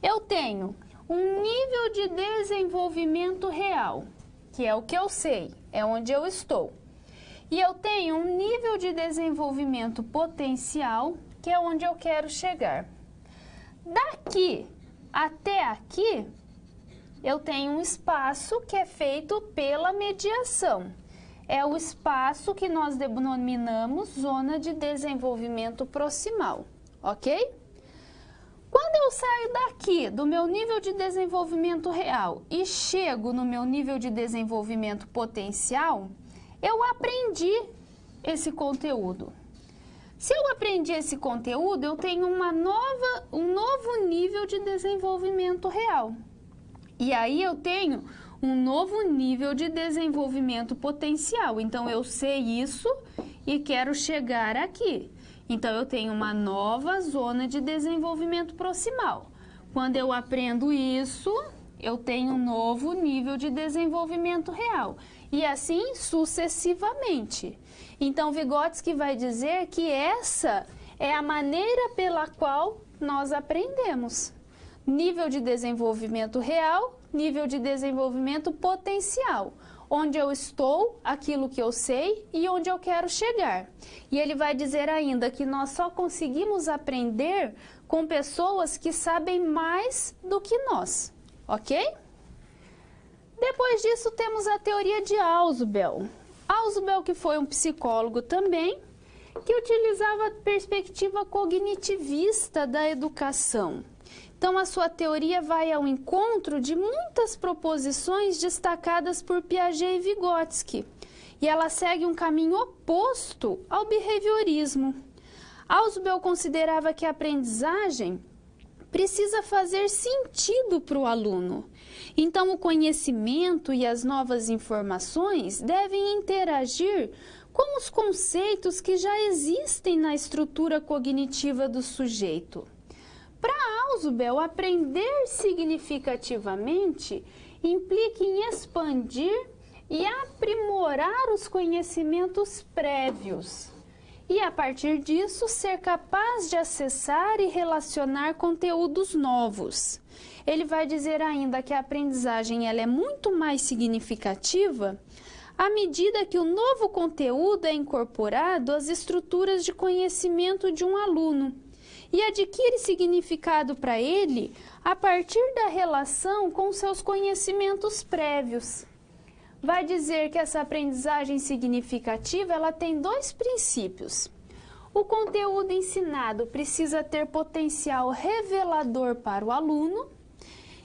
Eu tenho um nível de desenvolvimento real, que é o que eu sei, é onde eu estou. E eu tenho um nível de desenvolvimento potencial, que é onde eu quero chegar. Daqui até aqui, eu tenho um espaço que é feito pela mediação. É o espaço que nós denominamos zona de desenvolvimento proximal, ok? Quando eu saio daqui, do meu nível de desenvolvimento real, e chego no meu nível de desenvolvimento potencial, eu aprendi esse conteúdo. Se eu aprendi esse conteúdo, eu tenho um novo nível de desenvolvimento real. E aí eu tenho um novo nível de desenvolvimento potencial. Então, eu sei isso e quero chegar aqui. Então, eu tenho uma nova zona de desenvolvimento proximal. Quando eu aprendo isso, eu tenho um novo nível de desenvolvimento real. E assim sucessivamente. Então, Vygotsky vai dizer que essa é a maneira pela qual nós aprendemos. nível de desenvolvimento real, nível de desenvolvimento potencial, onde eu estou, aquilo que eu sei e onde eu quero chegar. E ele vai dizer ainda que nós só conseguimos aprender com pessoas que sabem mais do que nós, ok? Depois disso temos a teoria de Ausubel. Ausubel, que foi um psicólogo também, que utilizava a perspectiva cognitivista da educação. Então, a sua teoria vai ao encontro de muitas proposições destacadas por Piaget e Vygotsky, e ela segue um caminho oposto ao behaviorismo. Ausubel considerava que a aprendizagem precisa fazer sentido para o aluno. Então, o conhecimento e as novas informações devem interagir com os conceitos que já existem na estrutura cognitiva do sujeito. Para Ausubel, aprender significativamente implica em expandir e aprimorar os conhecimentos prévios e, a partir disso, ser capaz de acessar e relacionar conteúdos novos. Ele vai dizer ainda que a aprendizagem ela é muito mais significativa à medida que o novo conteúdo é incorporado às estruturas de conhecimento de um aluno e adquire significado para ele a partir da relação com seus conhecimentos prévios. Vai dizer que essa aprendizagem significativa ela tem dois princípios. O conteúdo ensinado precisa ter potencial revelador para o aluno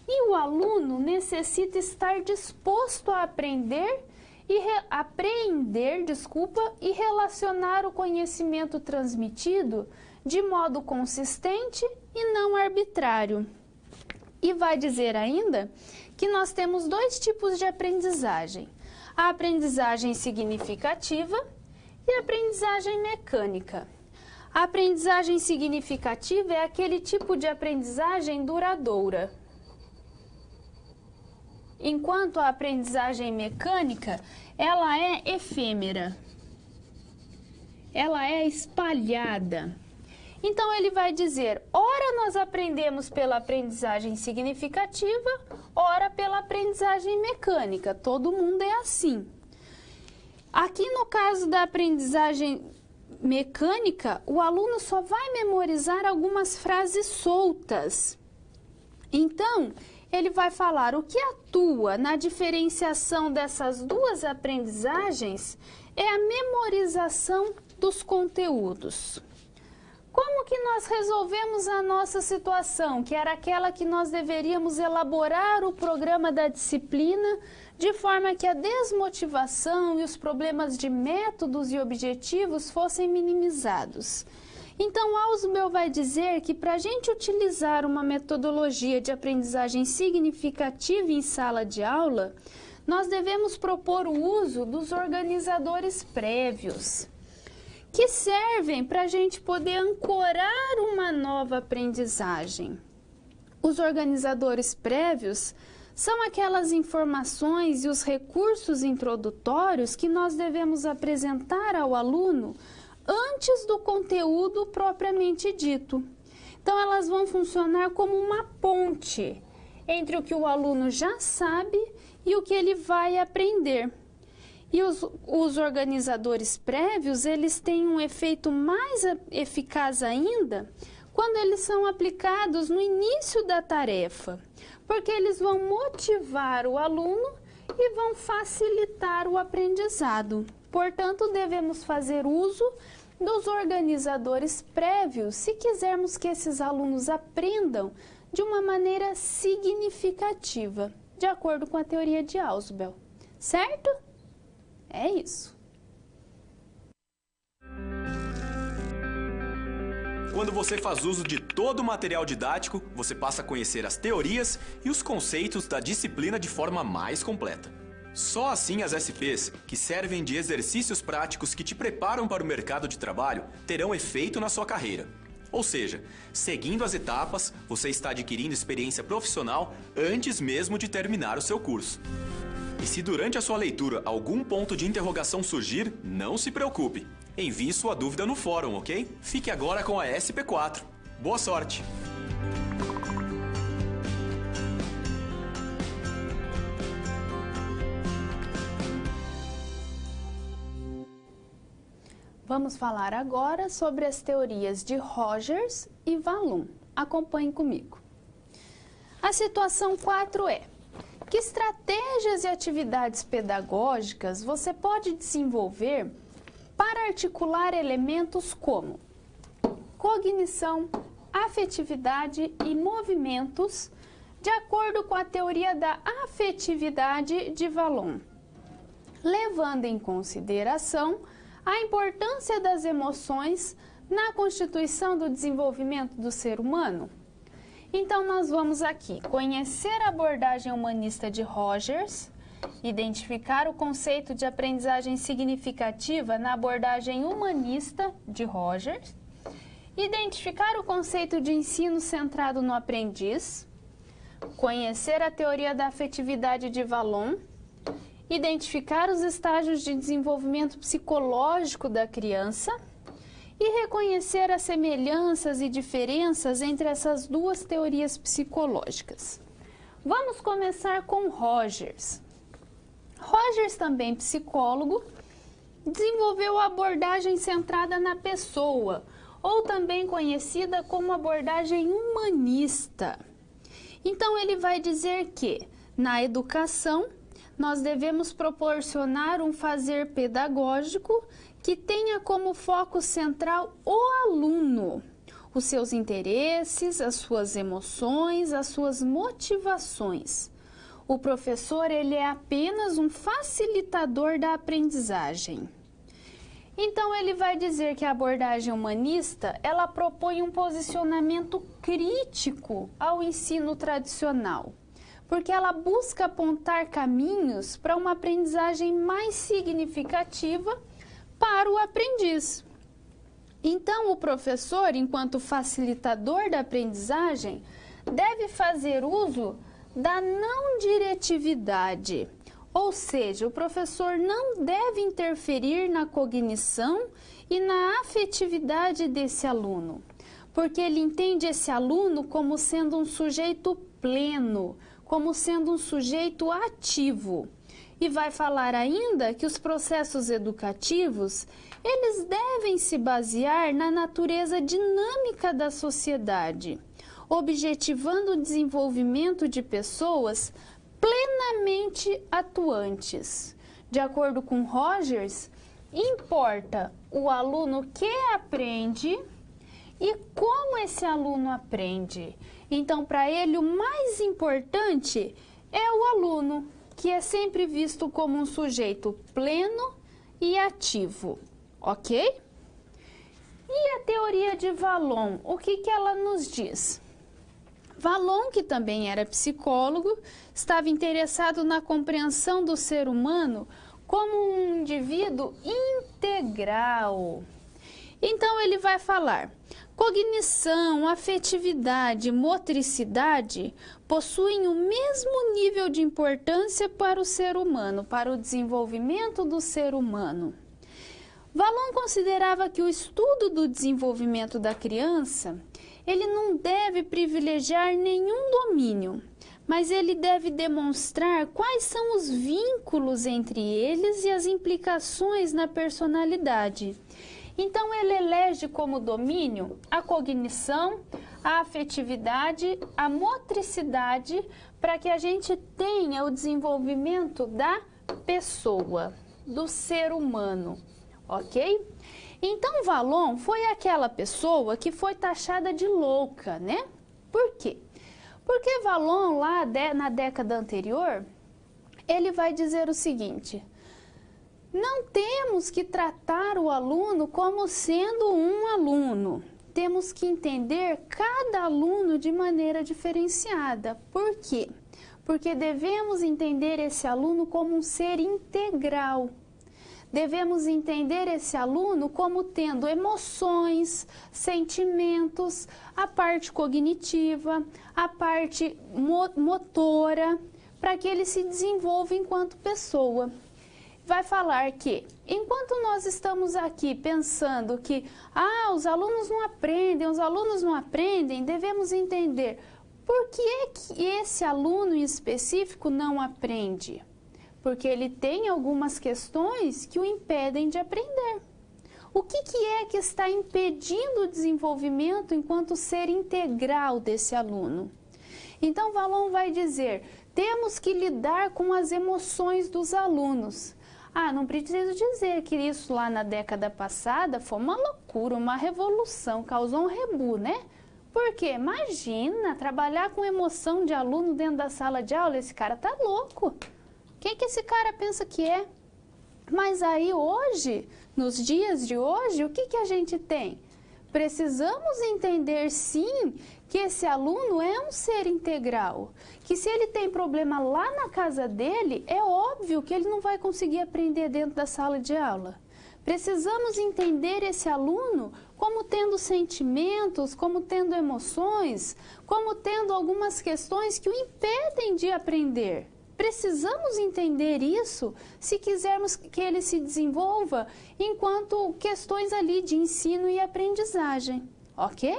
e o aluno necessita estar disposto a aprender e relacionar o conhecimento transmitido de modo consistente e não arbitrário. E vai dizer ainda que nós temos dois tipos de aprendizagem: a aprendizagem significativa e a aprendizagem mecânica. A aprendizagem significativa é aquele tipo de aprendizagem duradoura, enquanto a aprendizagem mecânica, ela é efêmera, ela é espalhada. Então, ele vai dizer, ora nós aprendemos pela aprendizagem significativa, ora pela aprendizagem mecânica. Todo mundo é assim. Aqui no caso da aprendizagem mecânica, o aluno só vai memorizar algumas frases soltas. Então, ele vai falar o que atua na diferenciação dessas duas aprendizagens é a memorização dos conteúdos. Como que nós resolvemos a nossa situação, que era aquela que nós deveríamos elaborar o programa da disciplina de forma que a desmotivação e os problemas de métodos e objetivos fossem minimizados? Então, Ausubel vai dizer que para a gente utilizar uma metodologia de aprendizagem significativa em sala de aula, nós devemos propor o uso dos organizadores prévios, que servem para a gente poder ancorar uma nova aprendizagem. Os organizadores prévios são aquelas informações e os recursos introdutórios que nós devemos apresentar ao aluno antes do conteúdo propriamente dito. Então, elas vão funcionar como uma ponte entre o que o aluno já sabe e o que ele vai aprender. E os organizadores prévios, eles têm um efeito mais eficaz ainda quando eles são aplicados no início da tarefa, porque eles vão motivar o aluno e vão facilitar o aprendizado. Portanto, devemos fazer uso dos organizadores prévios se quisermos que esses alunos aprendam de uma maneira significativa, de acordo com a teoria de Ausubel. Certo? É isso. Quando você faz uso de todo o material didático, você passa a conhecer as teorias e os conceitos da disciplina de forma mais completa. Só assim as SPs, que servem de exercícios práticos que te preparam para o mercado de trabalho, terão efeito na sua carreira. Ou seja, seguindo as etapas, você está adquirindo experiência profissional antes mesmo de terminar o seu curso. E se durante a sua leitura algum ponto de interrogação surgir, não se preocupe. Envie sua dúvida no fórum, ok? Fique agora com a SP4. Boa sorte! Vamos falar agora sobre as teorias de Rogers e Vallon. Acompanhe comigo. A situação 4 é: que estratégias e atividades pedagógicas você pode desenvolver para articular elementos como cognição, afetividade e movimentos, de acordo com a teoria da afetividade de Vallon, levando em consideração a importância das emoções na constituição do desenvolvimento do ser humano? Então, nós vamos aqui conhecer a abordagem humanista de Rogers, identificar o conceito de aprendizagem significativa na abordagem humanista de Rogers, identificar o conceito de ensino centrado no aprendiz, conhecer a teoria da afetividade de Vallon, identificar os estágios de desenvolvimento psicológico da criança e reconhecer as semelhanças e diferenças entre essas duas teorias psicológicas. Vamos começar com Rogers. Rogers, também psicólogo, desenvolveu a abordagem centrada na pessoa, ou também conhecida como abordagem humanista. Então, ele vai dizer que, na educação, nós devemos proporcionar um fazer pedagógico que tenha como foco central o aluno, os seus interesses, as suas emoções, as suas motivações. O professor, ele é apenas um facilitador da aprendizagem. Então, ele vai dizer que a abordagem humanista, ela propõe um posicionamento crítico ao ensino tradicional, porque ela busca apontar caminhos para uma aprendizagem mais significativa para o aprendiz. Então, o professor, enquanto facilitador da aprendizagem, deve fazer uso da não diretividade, ou seja, o professor não deve interferir na cognição e na afetividade desse aluno, porque ele entende esse aluno como sendo um sujeito pleno, como sendo um sujeito ativo. E vai falar ainda que os processos educativos, eles devem se basear na natureza dinâmica da sociedade, objetivando o desenvolvimento de pessoas plenamente atuantes. De acordo com Rogers, importa o aluno que aprende e como esse aluno aprende. Então, para ele, o mais importante é o aluno, que é sempre visto como um sujeito pleno e ativo, ok? E a teoria de Vallon, o que ela nos diz? Vallon, que também era psicólogo, estava interessado na compreensão do ser humano como um indivíduo integral. Então, ele vai falar: cognição, afetividade, motricidade possuem o mesmo nível de importância para o ser humano, para o desenvolvimento do ser humano. Vallon considerava que o estudo do desenvolvimento da criança, ele não deve privilegiar nenhum domínio, mas ele deve demonstrar quais são os vínculos entre eles e as implicações na personalidade. Então, ele elege como domínio a cognição, a afetividade, a motricidade, para que a gente tenha o desenvolvimento da pessoa, do ser humano, ok? Então, Vallon foi aquela pessoa que foi taxada de louca, né? Por quê? Porque Vallon, lá na década anterior, ele vai dizer o seguinte: não temos que tratar o aluno como sendo um aluno. Temos que entender cada aluno de maneira diferenciada. Por quê? Porque devemos entender esse aluno como um ser integral. Devemos entender esse aluno como tendo emoções, sentimentos, a parte cognitiva, a parte motora, para que ele se desenvolva enquanto pessoa. Vai falar que, enquanto nós estamos aqui pensando que os alunos não aprendem, devemos entender por que é que esse aluno em específico não aprende. Porque ele tem algumas questões que o impedem de aprender. O que é que está impedindo o desenvolvimento enquanto ser integral desse aluno? Então, Valon vai dizer, temos que lidar com as emoções dos alunos. Não preciso dizer que isso lá na década passada foi uma loucura, uma revolução, causou um rebu, né? Porque, imagina, trabalhar com emoção de aluno dentro da sala de aula, esse cara tá louco. Quem que esse cara pensa que é? Mas aí hoje, nos dias de hoje, o que a gente tem? Precisamos entender sim que esse aluno é um ser integral, que se ele tem problema lá na casa dele, é óbvio que ele não vai conseguir aprender dentro da sala de aula. Precisamos entender esse aluno como tendo sentimentos, como tendo emoções, como tendo algumas questões que o impedem de aprender. Precisamos entender isso se quisermos que ele se desenvolva enquanto questões ali de ensino e aprendizagem, ok?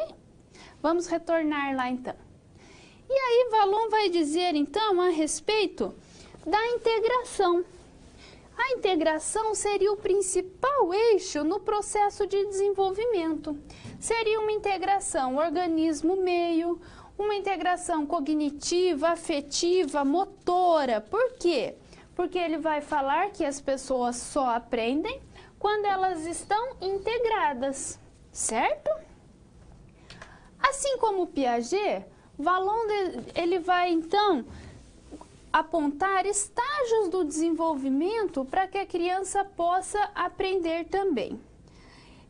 Vamos retornar lá então. E aí Valon vai dizer então a respeito da integração. A integração seria o principal eixo no processo de desenvolvimento. Seria uma integração organismo-meio, uma integração cognitiva, afetiva, motora. Por quê? Porque ele vai falar que as pessoas só aprendem quando elas estão integradas, certo? Assim como Piaget, Valon ele vai então apontar estágios do desenvolvimento para que a criança possa aprender também.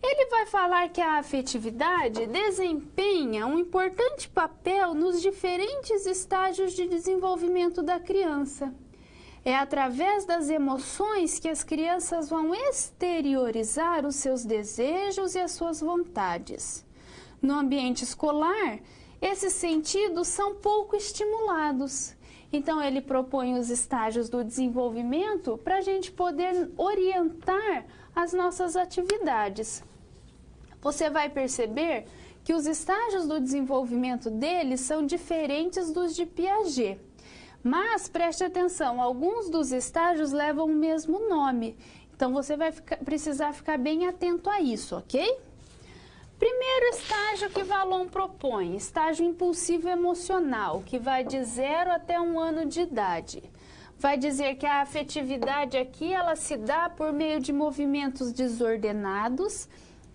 Ele vai falar que a afetividade desempenha um importante papel nos diferentes estágios de desenvolvimento da criança. É através das emoções que as crianças vão exteriorizar os seus desejos e as suas vontades. No ambiente escolar, esses sentidos são pouco estimulados. Então, ele propõe os estágios do desenvolvimento para a gente poder orientar as nossas atividades. Você vai perceber que os estágios do desenvolvimento deles são diferentes dos de Piaget. Mas, preste atenção, alguns dos estágios levam o mesmo nome. Então, você vai precisar ficar bem atento a isso, ok? Primeiro estágio que Valon propõe, estágio impulsivo emocional, que vai de 0 até 1 ano de idade. Vai dizer que a afetividade aqui, ela se dá por meio de movimentos desordenados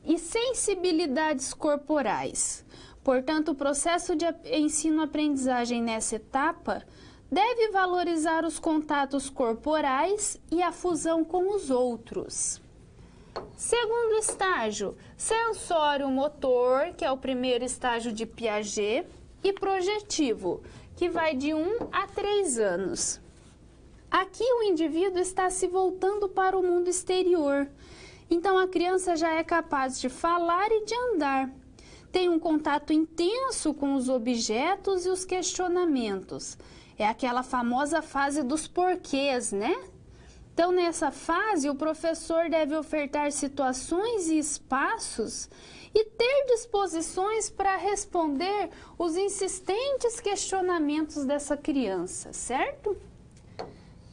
e sensibilidades corporais. Portanto, o processo de ensino-aprendizagem nessa etapa deve valorizar os contatos corporais e a fusão com os outros. Segundo estágio, sensório-motor, que é o primeiro estágio de Piaget, e projetivo, que vai de 1 a 3 anos. Aqui o indivíduo está se voltando para o mundo exterior, então a criança já é capaz de falar e de andar. Tem um contato intenso com os objetos e os questionamentos. É aquela famosa fase dos porquês, né? Então, nessa fase, o professor deve ofertar situações e espaços e ter disposições para responder os insistentes questionamentos dessa criança, certo?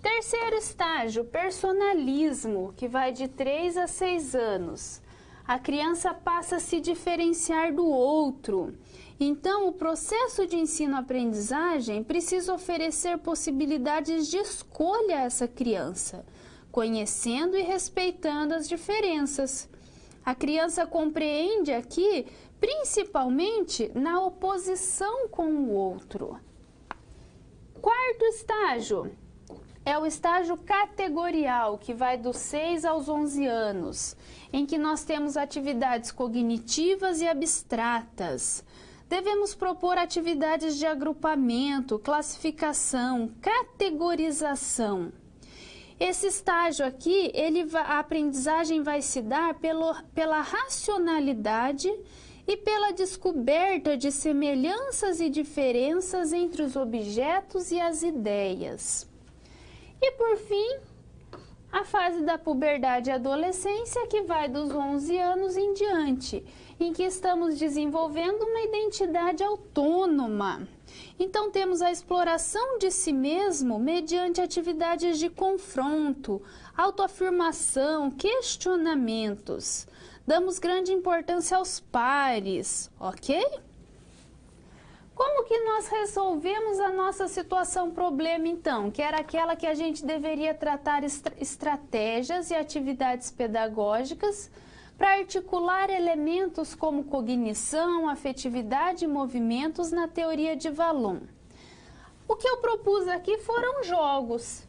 Terceiro estágio, personalismo, que vai de 3 a 6 anos. A criança passa a se diferenciar do outro. Então, o processo de ensino-aprendizagem precisa oferecer possibilidades de escolha a essa criança, conhecendo e respeitando as diferenças. A criança compreende aqui, principalmente, na oposição com o outro. Quarto estágio é o estágio categorial, que vai dos 6 aos 11 anos, em que nós temos atividades cognitivas e abstratas. Devemos propor atividades de agrupamento, classificação, categorização. Esse estágio aqui, a aprendizagem vai se dar pela racionalidade e pela descoberta de semelhanças e diferenças entre os objetos e as ideias. E por fim, a fase da puberdade e adolescência, que vai dos 11 anos em diante, em que estamos desenvolvendo uma identidade autônoma. Então, temos a exploração de si mesmo mediante atividades de confronto, autoafirmação, questionamentos. Damos grande importância aos pares, ok? Como que nós resolvemos a nossa situação problema, então? Que era aquela que a gente deveria tratar estratégias e atividades pedagógicas para articular elementos como cognição, afetividade e movimentos na teoria de Vallon. O que eu propus aqui foram jogos.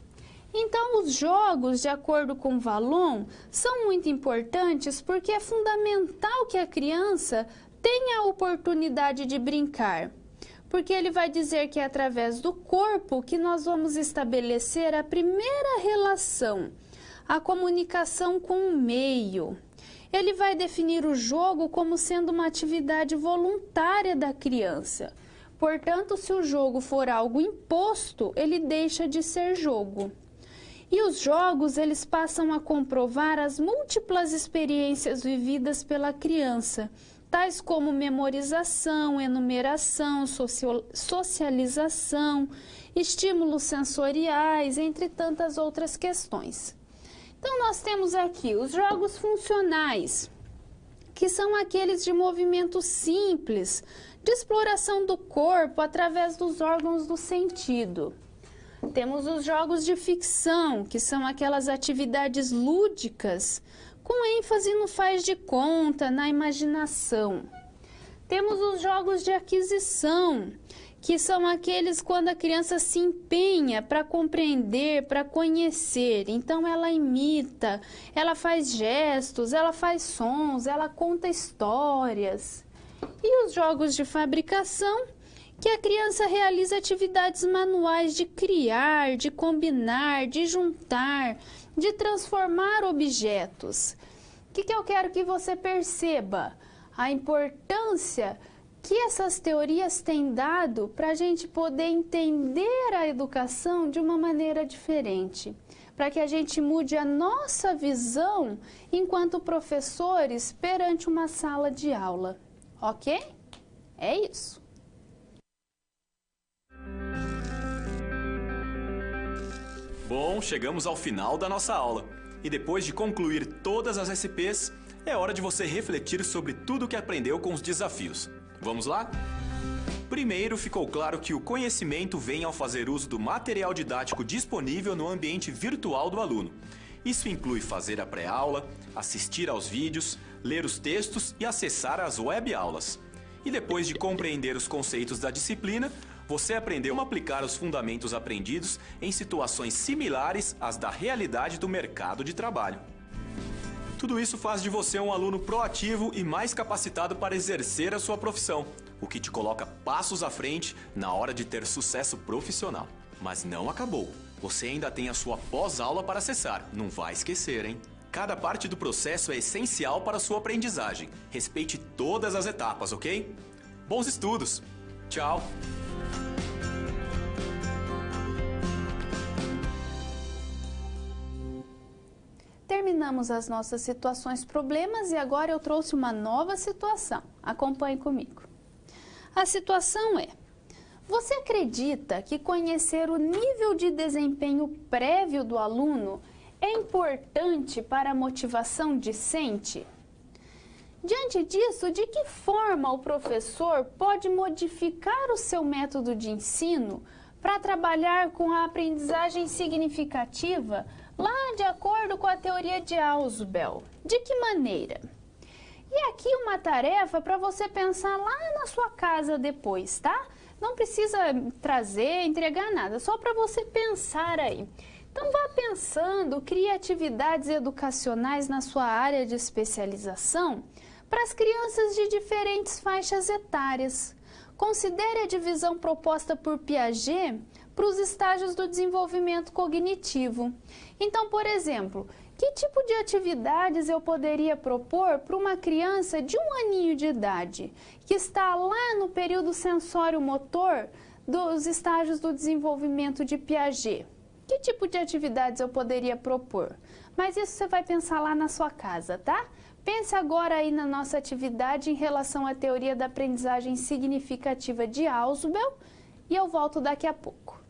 Então, os jogos, de acordo com Vallon, são muito importantes porque é fundamental que a criança tenha a oportunidade de brincar. Porque ele vai dizer que é através do corpo que nós vamos estabelecer a primeira relação, a comunicação com o meio. Ele vai definir o jogo como sendo uma atividade voluntária da criança. Portanto, se o jogo for algo imposto, ele deixa de ser jogo. E os jogos, eles passam a comprovar as múltiplas experiências vividas pela criança, tais como memorização, enumeração, socialização, estímulos sensoriais, entre tantas outras questões. Então, nós temos aqui os jogos funcionais, que são aqueles de movimento simples, de exploração do corpo através dos órgãos do sentido. Temos os jogos de ficção, que são aquelas atividades lúdicas, com ênfase no faz de conta, na imaginação. Temos os jogos de aquisição, que são aqueles quando a criança se empenha para compreender, para conhecer. Então, ela imita, ela faz gestos, ela faz sons, ela conta histórias. E os jogos de fabricação, que a criança realiza atividades manuais de criar, de combinar, de juntar, de transformar objetos. O que eu quero que você perceba? A importância que essas teorias têm dado para a gente poder entender a educação de uma maneira diferente, para que a gente mude a nossa visão enquanto professores perante uma sala de aula, ok? É isso. Bom, chegamos ao final da nossa aula. E depois de concluir todas as SPs, é hora de você refletir sobre tudo o que aprendeu com os desafios. Vamos lá? Primeiro, ficou claro que o conhecimento vem ao fazer uso do material didático disponível no ambiente virtual do aluno. Isso inclui fazer a pré-aula, assistir aos vídeos, ler os textos e acessar as web-aulas. E depois de compreender os conceitos da disciplina, você aprendeu a aplicar os fundamentos aprendidos em situações similares às da realidade do mercado de trabalho. Tudo isso faz de você um aluno proativo e mais capacitado para exercer a sua profissão, o que te coloca passos à frente na hora de ter sucesso profissional. Mas não acabou. Você ainda tem a sua pós-aula para acessar, não vai esquecer, hein? Cada parte do processo é essencial para a sua aprendizagem. Respeite todas as etapas, ok? Bons estudos! Tchau! Terminamos as nossas situações problemas e agora eu trouxe uma nova situação. Acompanhe comigo. A situação é: você acredita que conhecer o nível de desempenho prévio do aluno é importante para a motivação discente? Diante disso, de que forma o professor pode modificar o seu método de ensino para trabalhar com a aprendizagem significativa lá de acordo com a teoria de Ausubel? De que maneira? E aqui uma tarefa para você pensar lá na sua casa depois, tá? Não precisa trazer, entregar nada, só para você pensar aí. Então vá pensando, crie atividades educacionais na sua área de especialização para as crianças de diferentes faixas etárias. Considere a divisão proposta por Piaget para os estágios do desenvolvimento cognitivo. Então, por exemplo, que tipo de atividades eu poderia propor para uma criança de 1 aninho de idade, que está lá no período sensório-motor dos estágios do desenvolvimento de Piaget? Que tipo de atividades eu poderia propor? Mas isso você vai pensar lá na sua casa, tá? Pense agora aí na nossa atividade em relação à teoria da aprendizagem significativa de Ausubel e eu volto daqui a pouco.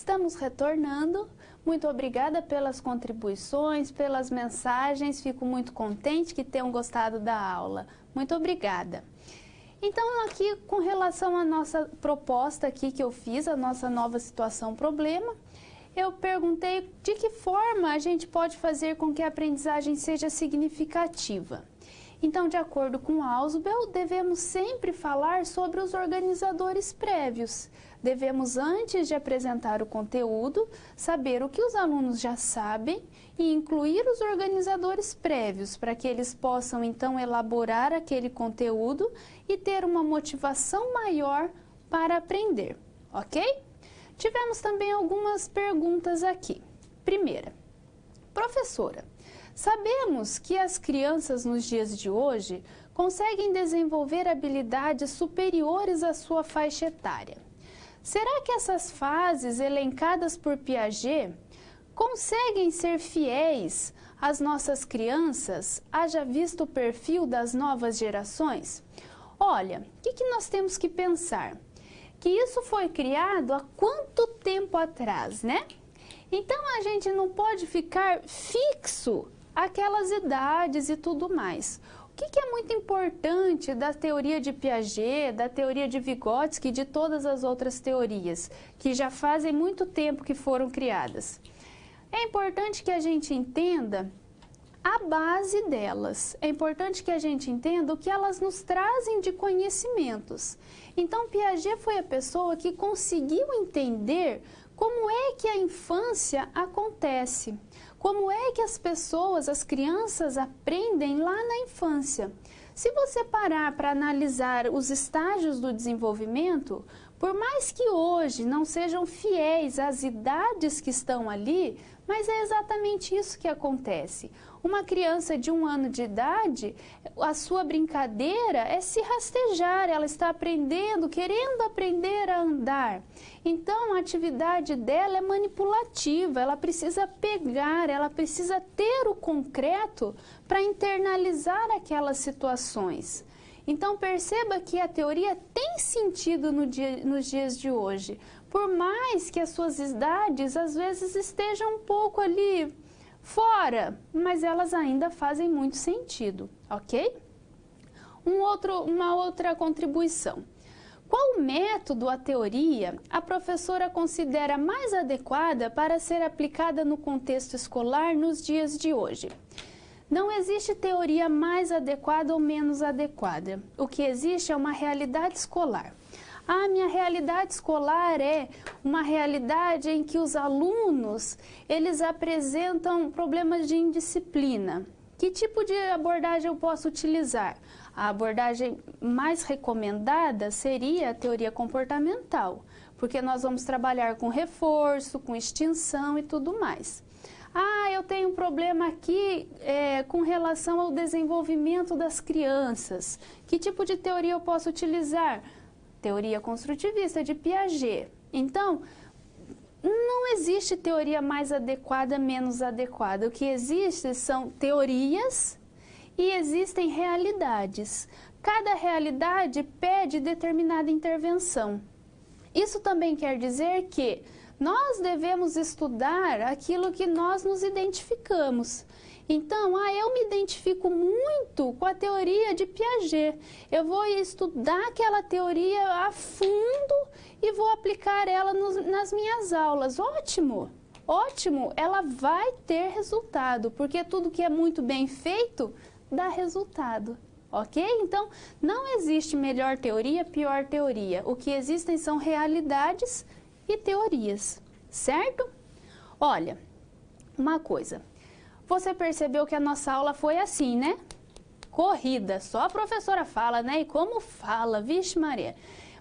Estamos retornando. Muito obrigada pelas contribuições, pelas mensagens. Fico muito contente que tenham gostado da aula. Muito obrigada. Então, aqui, com relação à nossa proposta aqui que eu fiz, a nossa nova situação problema, eu perguntei de que forma a gente pode fazer com que a aprendizagem seja significativa. Então, de acordo com Ausubel, devemos sempre falar sobre os organizadores prévios. Devemos, antes de apresentar o conteúdo, saber o que os alunos já sabem e incluir os organizadores prévios, para que eles possam, então, elaborar aquele conteúdo e ter uma motivação maior para aprender, ok? Tivemos também algumas perguntas aqui. Primeira, professora, sabemos que as crianças nos dias de hoje conseguem desenvolver habilidades superiores à sua faixa etária. Será que essas fases elencadas por Piaget conseguem ser fiéis às nossas crianças, haja visto o perfil das novas gerações? Olha, o que nós temos que pensar? Que isso foi criado há quanto tempo atrás, né? Então, a gente não pode ficar fixo àquelas idades e tudo mais. O que é muito importante da teoria de Piaget, da teoria de Vygotsky e de todas as outras teorias, que já fazem muito tempo que foram criadas? É importante que a gente entenda a base delas. É importante que a gente entenda o que elas nos trazem de conhecimentos. Então, Piaget foi a pessoa que conseguiu entender como é que a infância acontece, como é que as pessoas, as crianças aprendem lá na infância. Se você parar para analisar os estágios do desenvolvimento, por mais que hoje não sejam fiéis às idades que estão ali, mas é exatamente isso que acontece. Uma criança de 1 ano de idade, a sua brincadeira é se rastejar, ela está aprendendo, querendo aprender a andar. Então, a atividade dela é manipulativa, ela precisa pegar, ela precisa ter o concreto para internalizar aquelas situações. Então, perceba que a teoria tem sentido nos dias de hoje, por mais que as suas idades às vezes estejam um pouco ali fora, mas elas ainda fazem muito sentido, ok? Uma outra contribuição. Qual método a teoria a professora considera mais adequada para ser aplicada no contexto escolar nos dias de hoje? Não existe teoria mais adequada ou menos adequada. O que existe é uma realidade escolar. A minha realidade escolar é uma realidade em que os alunos, eles apresentam problemas de indisciplina. Que tipo de abordagem eu posso utilizar? A abordagem mais recomendada seria a teoria comportamental, porque nós vamos trabalhar com reforço, com extinção e tudo mais. Ah, eu tenho um problema aqui com relação ao desenvolvimento das crianças. Que tipo de teoria eu posso utilizar? Teoria construtivista de Piaget. Então, não existe teoria mais adequada, menos adequada. O que existe são teorias e existem realidades. Cada realidade pede determinada intervenção. Isso também quer dizer que nós devemos estudar aquilo que nós nos identificamos. Então, eu me identifico muito com a teoria de Piaget. Eu vou estudar aquela teoria a fundo e vou aplicar ela nas minhas aulas. Ótimo! Ótimo! Ela vai ter resultado, porque tudo que é muito bem feito dá resultado. Ok? Então, não existe melhor teoria, pior teoria. O que existem são realidades e teorias, certo? Olha, uma coisa. Você percebeu que a nossa aula foi assim, né? Corrida, só a professora fala, né? E como fala, vixe Maria.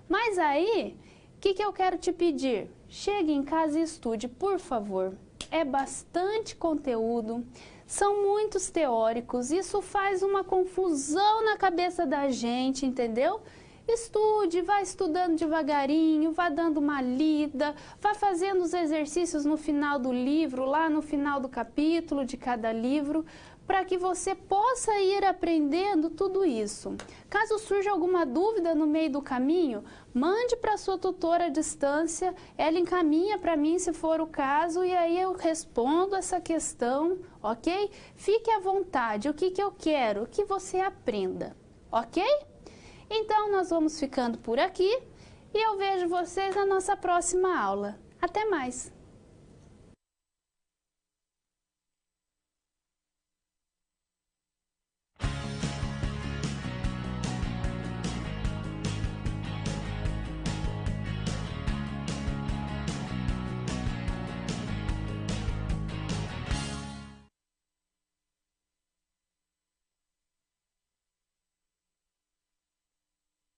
Mas aí, o que eu quero te pedir? Chegue em casa e estude, por favor. É bastante conteúdo, são muitos teóricos, isso faz uma confusão na cabeça da gente, entendeu? Estude, vá estudando devagarinho, vá dando uma lida, vá fazendo os exercícios no final do livro, lá no final do capítulo de cada livro, para que você possa ir aprendendo tudo isso. Caso surja alguma dúvida no meio do caminho, mande para sua tutora à distância, ela encaminha para mim se for o caso e aí eu respondo essa questão, ok? Fique à vontade, o que eu quero? Que você aprenda, ok? Então nós vamos ficando por aqui e eu vejo vocês na nossa próxima aula. Até mais!